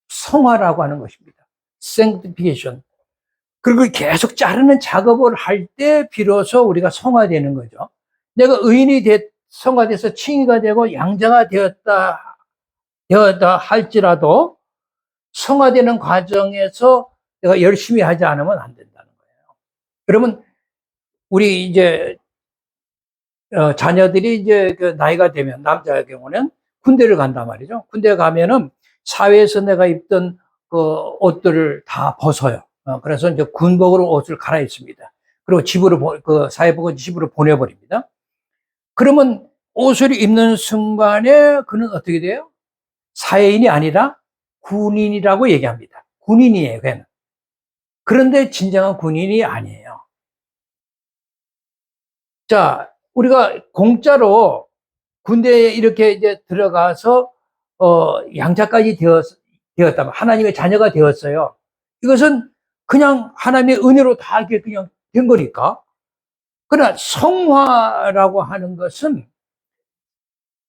성화라고 하는 것입니다. sanctification. 그리고 계속 자르는 작업을 할 때 비로소 우리가 성화되는 거죠. 내가 의인이 성화돼서 칭의가 되고 양자가 되었다 할지라도 성화되는 과정에서 내가 열심히 하지 않으면 안 된다는 거예요. 그러면 우리 이제 자녀들이 이제 그 나이가 되면, 남자의 경우는 군대를 간단 말이죠. 군대 가면은 사회에서 내가 입던 그 옷들을 다 벗어요. 그래서 이제 군복으로 옷을 갈아입습니다. 그리고 집으로 사회복은 집으로 보내버립니다. 그러면 옷을 입는 순간에 그는 어떻게 돼요? 사회인이 아니라 군인이라고 얘기합니다. 군인이에요, 걔는. 그런데 진정한 군인이 아니에요. 자, 우리가 공짜로 군대에 이렇게 이제 들어가서, 양자까지 되었다면, 하나님의 자녀가 되었어요. 이것은 그냥 하나님의 은혜로 다 이렇게 그냥 된 거니까. 그러나 성화라고 하는 것은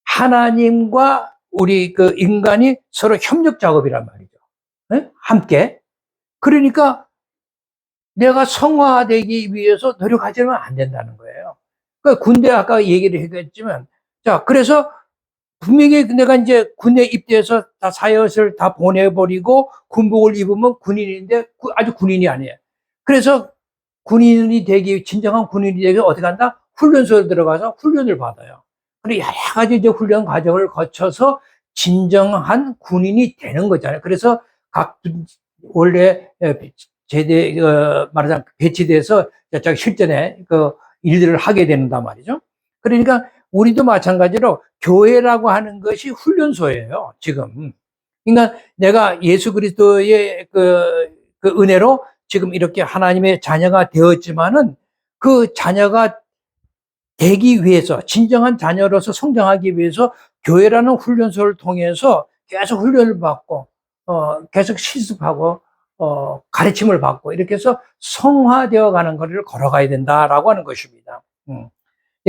하나님과 우리 그 인간이 서로 협력 작업이란 말이죠. 네? 함께. 그러니까 내가 성화되기 위해서 노력하지는 안 된다는 거예요. 그러니까 군대 아까 얘기를 했지만, 자, 그래서 분명히 내가 이제 군대 입대해서 다 사역을 다 보내버리고 군복을 입으면 군인인데 아주 군인이 아니에요. 그래서 군인이 되기, 진정한 군인이 되기 어떻게 한다? 훈련소에 들어가서 훈련을 받아요. 그리고 여러 가지 이제 훈련 과정을 거쳐서 진정한 군인이 되는 거잖아요. 그래서 각 원래 제대 말하자면 배치돼서 실전에 그 일들을 하게 된단 말이죠. 그러니까 우리도 마찬가지로 교회라고 하는 것이 훈련소예요, 지금. 그러니까 내가 예수 그리스도의 그 은혜로 지금 이렇게 하나님의 자녀가 되었지만은 그 자녀가 되기 위해서, 진정한 자녀로서 성장하기 위해서 교회라는 훈련소를 통해서 계속 훈련을 받고, 계속 실습하고, 가르침을 받고, 이렇게 해서 성화되어 가는 거리를 걸어가야 된다라고 하는 것입니다.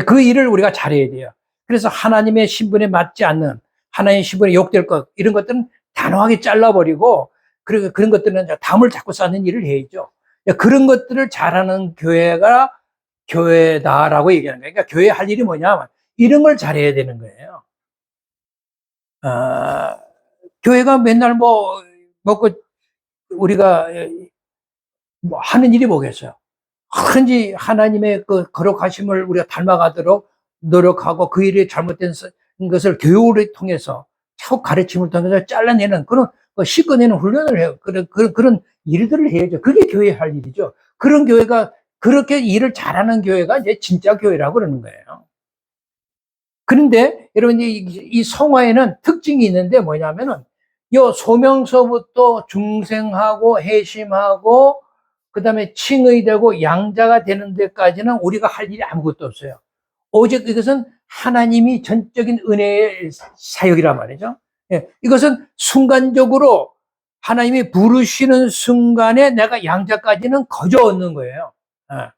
그 일을 우리가 잘해야 돼요. 그래서 하나님의 신분에 맞지 않는, 하나님의 신분에 욕될 것, 이런 것들은 단호하게 잘라버리고, 그리고 그런 것들은 담을 잡고 쌓는 일을 해야죠. 그런 것들을 잘하는 교회가 교회다라고 얘기하는 거예요. 그러니까 교회 할 일이 뭐냐면, 이런 걸 잘해야 되는 거예요. 교회가 맨날 그, 우리가 뭐 하는 일이 뭐겠어요? 그런지 하나님의 그 거룩하심을 우리가 닮아가도록 노력하고 그 일이 잘못된 것을 교육을 통해서 자꾸 가르침을 통해서 잘라내는 그런 씻어내는 훈련을 해요. 그런 일들을 해야죠. 그게 교회 할 일이죠. 그런 교회가 그렇게 일을 잘하는 교회가 이제 진짜 교회라고 그러는 거예요. 그런데 여러분 이 성화에는 특징이 있는데 뭐냐면은 요 소명서부터 중생하고 회심하고 그다음에 칭의되고 양자가 되는 데까지는 우리가 할 일이 아무것도 없어요. 오직 이것은 하나님이 전적인 은혜의 사역이란 말이죠. 예, 이것은 순간적으로 하나님이 부르시는 순간에 내가 양자까지는 거저 얻는 거예요. 예.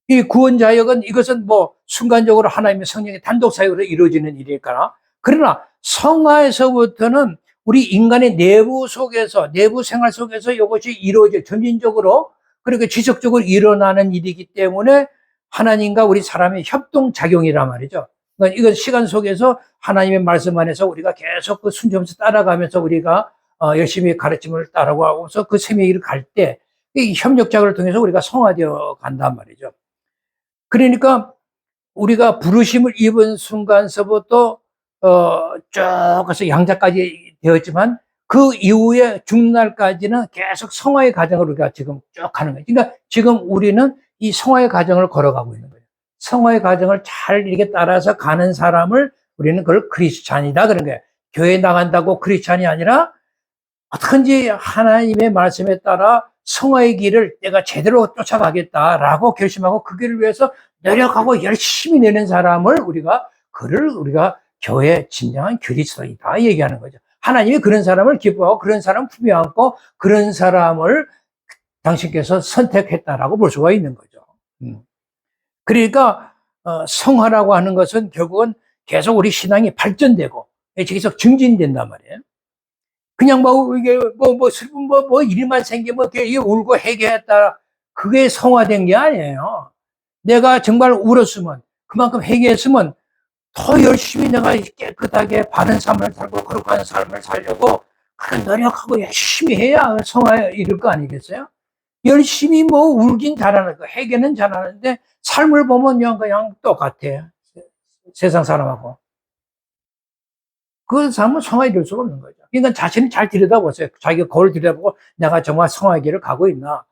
이 구원 자역은 이것은 뭐 순간적으로 하나님의 성령의 단독 사역으로 이루어지는 일일까나, 그러나 성화에서부터는 우리 인간의 내부 속에서, 내부 생활 속에서 이것이 이루어져 점진적으로 그렇게 지속적으로 일어나는 일이기 때문에 하나님과 우리 사람의 협동작용이란 말이죠. 그러니까 이건 시간 속에서 하나님의 말씀 안에서 우리가 계속 그 순종해서 따라가면서 우리가 열심히 가르침을 따라가고서 그 셈의 일을 갈 때 이 협력작을 통해서 우리가 성화되어 간단 말이죠. 그러니까 우리가 부르심을 입은 순간서부터 쭉 해서 양자까지 되었지만 그 이후에 중날까지는 계속 성화의 과정을 우리가 지금 쭉 하는 거예요. 그러니까 지금 우리는 이 성화의 과정을 걸어가고 있는 거예요. 성화의 과정을 잘 이렇게 따라서 가는 사람을 우리는 그걸 크리스찬이다 그런 거예요. 교회 나간다고 크리스찬이 아니라 어떻게든지 하나님의 말씀에 따라 성화의 길을 내가 제대로 쫓아가겠다라고 결심하고 그 길을 위해서 노력하고 열심히 내는 사람을 우리가 교회 진정한 그리스도이다 얘기하는 거죠. 하나님이 그런 사람을 기뻐하고 그런 사람을 품에 안고 그런 사람을 당신께서 선택했다라고 볼 수가 있는 거죠. 그러니까 성화라고 하는 것은 결국은 계속 우리 신앙이 발전되고 계속 증진된단 말이에요. 그냥 이게 슬픈 일만 생기면 이게 울고 회개했다. 그게 성화된 게 아니에요. 내가 정말 울었으면, 그만큼 회개했으면 더 열심히 내가 깨끗하게 바른 삶을 살고 거룩한 삶을 살려고 그런 노력하고 열심히 해야 성화에 이를 거 아니겠어요? 열심히 울긴 잘하는 거, 회개는 잘하는데 삶을 보면 그냥 똑같아. 세상 사람하고. 그 삶은 성화에 이룰 수가 없는 거죠. 그러니까 자신을 잘 들여다보세요. 자기가 거울 들여다보고 내가 정말 성화의 길을 가고 있나.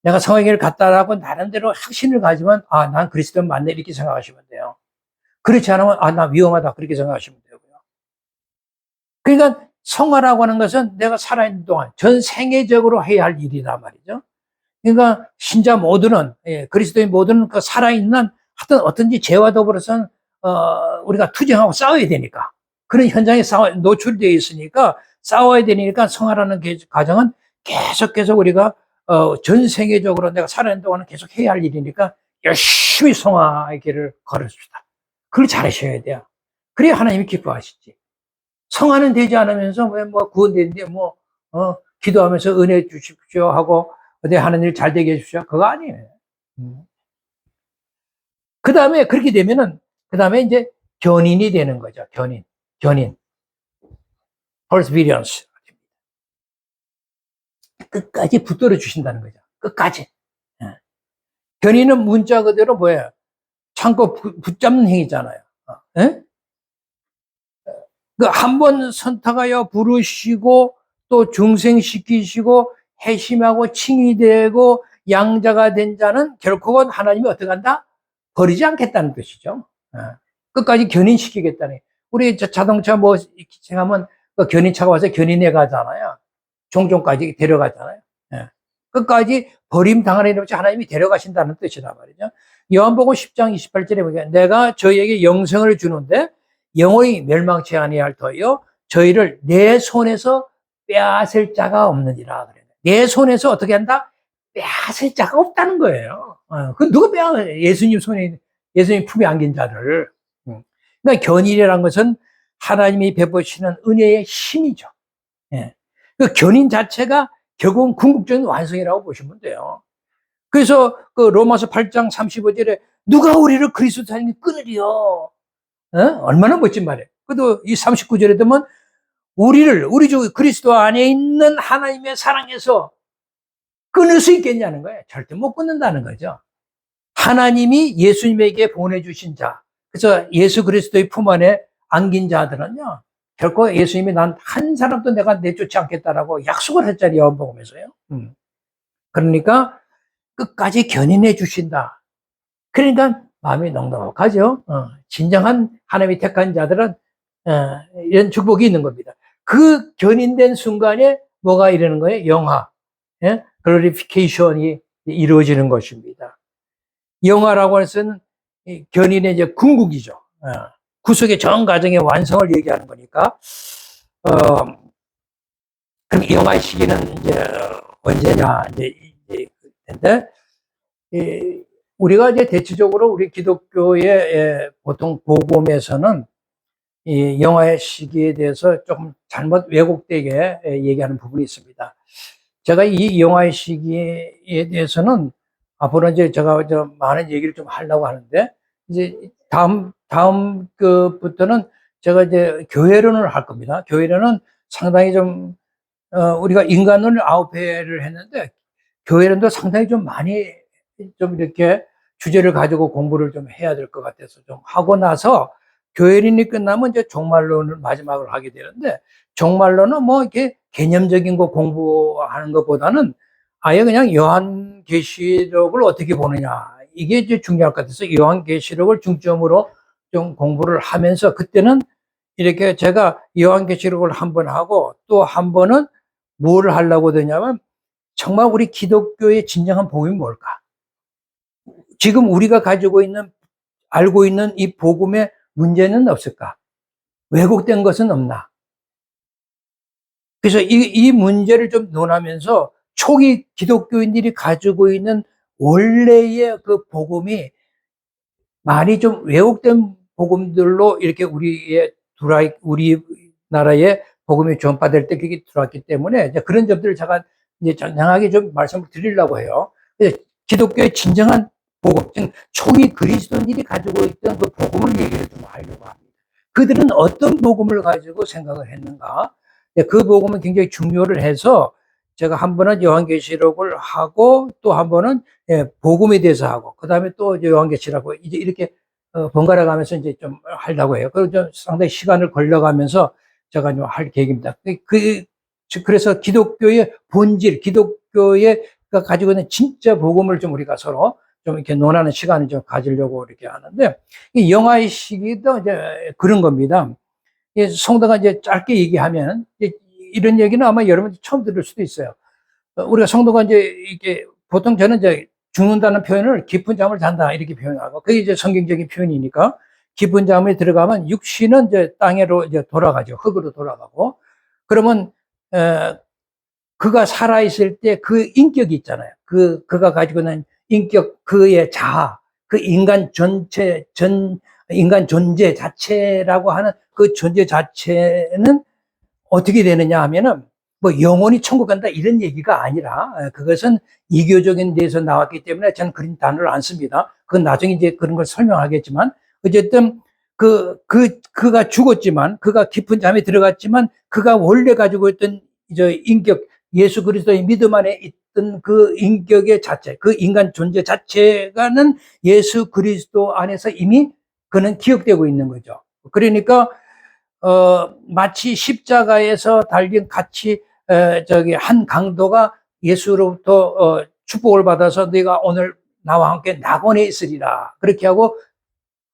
내가 성화의 길을 갔다라고 나름대로 확신을 가지면 난 그리스도는 맞네 이렇게 생각하시면 돼요. 그렇지 않으면, 아, 나 위험하다. 그렇게 생각하시면 되고요. 그러니까 성화라고 하는 것은 내가 살아있는 동안 전 생애적으로 해야 할 일이다 말이죠. 그러니까 신자 모두는, 그리스도인 모두는 그 살아있는 하여튼 어떤지 죄와 더불어서는, 우리가 투쟁하고 싸워야 되니까. 그런 현장에 노출되어 있으니까 싸워야 되니까 성화라는 과정은 계속 우리가, 전 세계적으로 내가 살아있는 동안은 계속 해야 할 일이니까 열심히 성화의 길을 걸읍시다. 그걸 잘하셔야 돼요. 그래야 하나님이 기뻐하시지. 성화는 되지 않으면서 뭐 구원되는데 기도하면서 은혜 주십시오 하고 어디 하는 일 잘 되게 해주십시오. 그거 아니에요. 그 다음에 그렇게 되면은 그 다음에 이제 견인이 되는 거죠. 견인. perseverance. 끝까지 붙들어 주신다는 거죠. 끝까지. 견인은 문자 그대로 뭐예요? 참고 붙잡는 행위잖아요. 그 한 번 선택하여 부르시고 또 중생시키시고 회심하고 칭의되고 양자가 된 자는 결코 하나님이 어떻게 한다? 버리지 않겠다는 뜻이죠. 끝까지 견인시키겠다는. 우리 자동차 뭐 생각하면 그 견인차가 와서 견인해 가잖아요. 종종까지 데려가잖아요. 끝까지 버림당하는 일없이 하나님이 데려가신다는 뜻이란 말이죠. 요한복음 10장 28절에 보면 내가 저희에게 영생을 주는데 영원히 멸망치 아니할 터이요 저희를 내 손에서 빼앗을 자가 없느니라. 그래요. 내 손에서 어떻게 한다? 빼앗을 자가 없다는 거예요. 그 누가 빼앗아? 예수님 품에 안긴 자를. 그러니까 견인이라는 것은 하나님이 베푸시는 은혜의 힘이죠. 그 견인 자체가 결국은 궁극적인 완성이라고 보시면 돼요. 그래서 그 로마서 8장 35절에 누가 우리를 그리스도 사랑에 끊으리요? 얼마나 멋진 말이에요. 그래도 이 39절에 되면 우리 주 그리스도 안에 있는 하나님의 사랑에서 끊을 수 있겠냐는 거예요. 절대 못 끊는다는 거죠. 하나님이 예수님에게 보내주신 자, 그래서 예수 그리스도의 품 안에 안긴 자들은요, 결코 예수님이 난 한 사람도 내가 내쫓지 않겠다라고 약속을 했잖아요. 요한복음에서요. 그러니까 끝까지 견인해 주신다. 그러니까 마음이 넉넉하죠. 진정한 하나님이 택한 자들은 이런 축복이 있는 겁니다. 그 견인된 순간에 뭐가 이러는 거예요? 영화, 글로리피케이션이 이루어지는 것입니다. 영화라고 해서는 견인의 이제 궁극이죠. 구속의 전 과정의 완성을 얘기하는 거니까. 그럼 영화의 시기는 이제 언제냐, 근데, 우리가 이제 대체적으로 우리 기독교의 보통 복음에서는 이 영화의 시기에 대해서 조금 잘못 왜곡되게 얘기하는 부분이 있습니다. 제가 이 영화의 시기에 대해서는 앞으로 이제 제가 많은 얘기를 좀 하려고 하는데, 이제 다음 그부터는 제가 이제 교회론을 할 겁니다. 교회론은 상당히 좀, 우리가 인간론을 9회를 했는데, 교회론도 상당히 좀 많이 좀 이렇게 주제를 가지고 공부를 좀 해야 될 것 같아서 좀 하고 나서 교회론이 끝나면 이제 종말론을 마지막으로 하게 되는데, 종말론은 뭐 이렇게 개념적인 거 공부하는 것보다는 아예 그냥 요한계시록을 어떻게 보느냐. 이게 이제 중요할 것 같아서 요한계시록을 중점으로 좀 공부를 하면서 그때는 이렇게 제가 요한계시록을 한 번 하고 또 한 번은 뭘 하려고 되냐면 정말 우리 기독교의 진정한 복음이 뭘까? 지금 우리가 알고 있는 이 복음의 문제는 없을까? 왜곡된 것은 없나? 그래서 이 문제를 좀 논하면서 초기 기독교인들이 가지고 있는 원래의 그 복음이 많이 좀 왜곡된 복음들로 이렇게 우리 나라에 복음이 전파될 때 그게 들어왔기 때문에 이제 그런 점들을 제가 이제 정확하게 좀 말씀을 드리려고 해요. 그래서 기독교의 진정한 복음, 즉 초기 그리스도인들이 가지고 있던 그 복음을 얘기를 좀 하려고 합니다. 그들은 어떤 복음을 가지고 생각을 했는가? 그 복음은 굉장히 중요를 해서 제가 한 번은 요한계시록을 하고 또 한 번은 복음에 대해서 하고 그 다음에 또 요한계시록하고 이제 이렇게 번갈아 가면서 이제 좀 하려고 해요. 그리고 좀 상당히 시간을 걸려가면서 제가 좀 할 계획입니다. 그래서 기독교의 본질, 기독교가 가지고 있는 진짜 복음을 좀 우리가 서로 좀 이렇게 논하는 시간을 좀 가지려고 이렇게 하는데, 이 영화의 시기도 이제 그런 겁니다. 이 성도가 이제 짧게 얘기하면, 이런 얘기는 아마 여러분들 처음 들을 수도 있어요. 우리가 성도가 이제 이게 보통 저는 이제 죽는다는 표현을 깊은 잠을 잔다 이렇게 표현하고, 그게 이제 성경적인 표현이니까 깊은 잠에 들어가면 육신은 이제 땅으로 이제 돌아가죠. 흙으로 돌아가고. 그러면 그가 살아 있을 때 그 인격이 있잖아요. 그가 가지고 있는 인격, 그의 자아, 그 인간 존재 자체라고 하는 그 존재 자체는 어떻게 되느냐 하면은, 뭐 영원히 천국 간다 이런 얘기가 아니라, 그것은 이교적인 데서 나왔기 때문에 저는 그런 단어를 안 씁니다. 그건 나중에 이제 그런 걸 설명하겠지만, 어쨌든 그가 죽었지만, 그가 깊은 잠에 들어갔지만, 그가 원래 가지고 있던 이제 인격, 예수 그리스도의 믿음 안에 있던 그 인격의 자체, 그 인간 존재 자체가는 예수 그리스도 안에서 이미 그는 기억되고 있는 거죠. 그러니까 마치 십자가에서 달린 같이 한 강도가 예수로부터 축복을 받아서 네가 오늘 나와 함께 낙원에 있으리라 그렇게 하고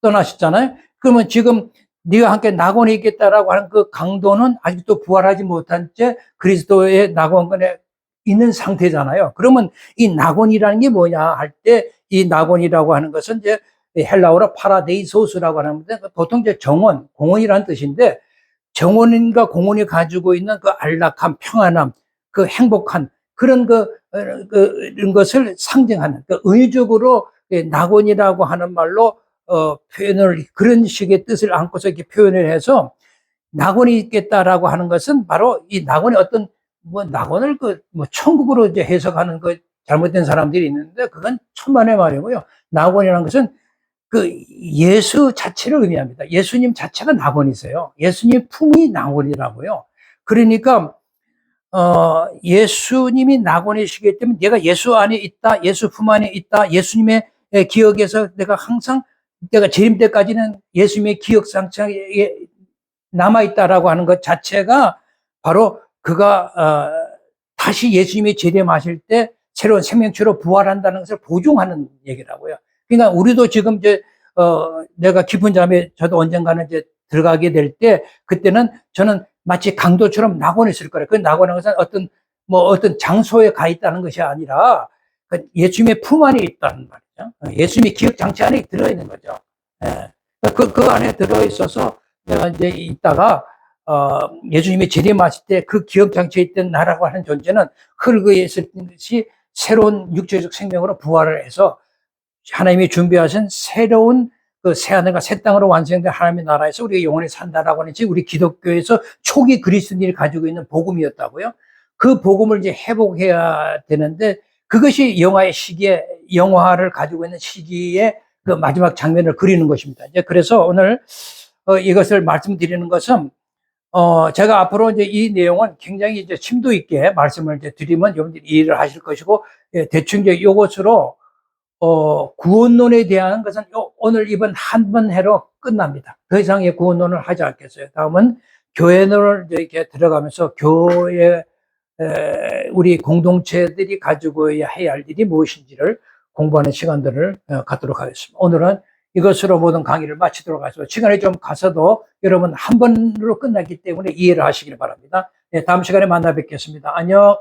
떠나셨잖아요. 그러면 지금 네가 함께 낙원에 있겠다라고 하는 그 강도는 아직도 부활하지 못한 채 그리스도의 낙원에 있는 상태잖아요. 그러면 이 낙원이라는 게 뭐냐 할 때, 이 낙원이라고 하는 것은 이제 헬라어로 파라데이소스라고 하는데, 보통 이제 정원, 공원이라는 뜻인데, 정원인과 공원이 가지고 있는 그 안락함, 평안함, 그 행복한 그런 그런 것을 상징하는, 그 의적으로 낙원이라고 하는 말로 표현을, 그런 식의 뜻을 안고서 이렇게 표현을 해서 낙원이 있겠다라고 하는 것은 바로 이 낙원의 어떤, 뭐 낙원을 뭐 천국으로 이제 해석하는 그 잘못된 사람들이 있는데, 그건 천만의 말이고요. 낙원이라는 것은 그 예수 자체를 의미합니다. 예수님 자체가 낙원이세요. 예수님 품이 낙원이라고요. 그러니까 예수님이 낙원이시기 때문에 내가 예수 안에 있다, 예수 품 안에 있다, 예수님의 기억에서 내가 항상, 내가 재림 때까지는 예수님의 기억 상처에 남아있다라고 하는 것 자체가 바로 그가 다시 예수님이 재림하실 때 새로운 생명체로 부활한다는 것을 보증하는 얘기라고요. 그러니까 우리도 지금 이제 내가 깊은 잠에 저도 언젠가는 이제 들어가게 될 때, 그때는 저는 마치 강도처럼 낙원에 있을 거예요. 그 낙원은 것은 어떤 장소에 가 있다는 것이 아니라 예수님의 품 안에 있다는 말이죠. 예수님의 기억 장치 안에 들어있는 거죠. 예. 그 안에 들어있어서 내가 이제 있다가 예수님이 재림하실 때 그 기억 장치에 있던 나라고 하는 존재는 흙에 있을 것이 새로운 육체적 생명으로 부활을 해서 하나님이 준비하신 새로운 그 새하늘과 새 땅으로 완성된 하나님의 나라에서 우리가 영원히 산다라고 하는, 즉 우리 기독교에서 초기 그리스도인이 가지고 있는 복음이었다고요. 그 복음을 이제 회복해야 되는데, 그것이 영화의 시기에, 영화를 가지고 있는 시기에 그 마지막 장면을 그리는 것입니다. 이제 그래서 오늘 이것을 말씀드리는 것은, 제가 앞으로 이제 이 내용은 굉장히 이제 심도 있게 말씀을 이제 드리면 여러분들이 이해를 하실 것이고, 대충 이제 이것으로 구원론에 대한 것은 오늘 이번 한 번 해로 끝납니다. 더 이상의 구원론을 하지 않겠어요. 다음은 교회론을 이렇게 들어가면서 교회, 우리 공동체들이 가지고 해야 할 일이 무엇인지를 공부하는 시간들을 갖도록 하겠습니다. 오늘은 이것으로 모든 강의를 마치도록 하겠습니다. 시간이 좀 가서도 여러분 한 번으로 끝났기 때문에 이해를 하시길 바랍니다. 다음 시간에 만나 뵙겠습니다. 안녕.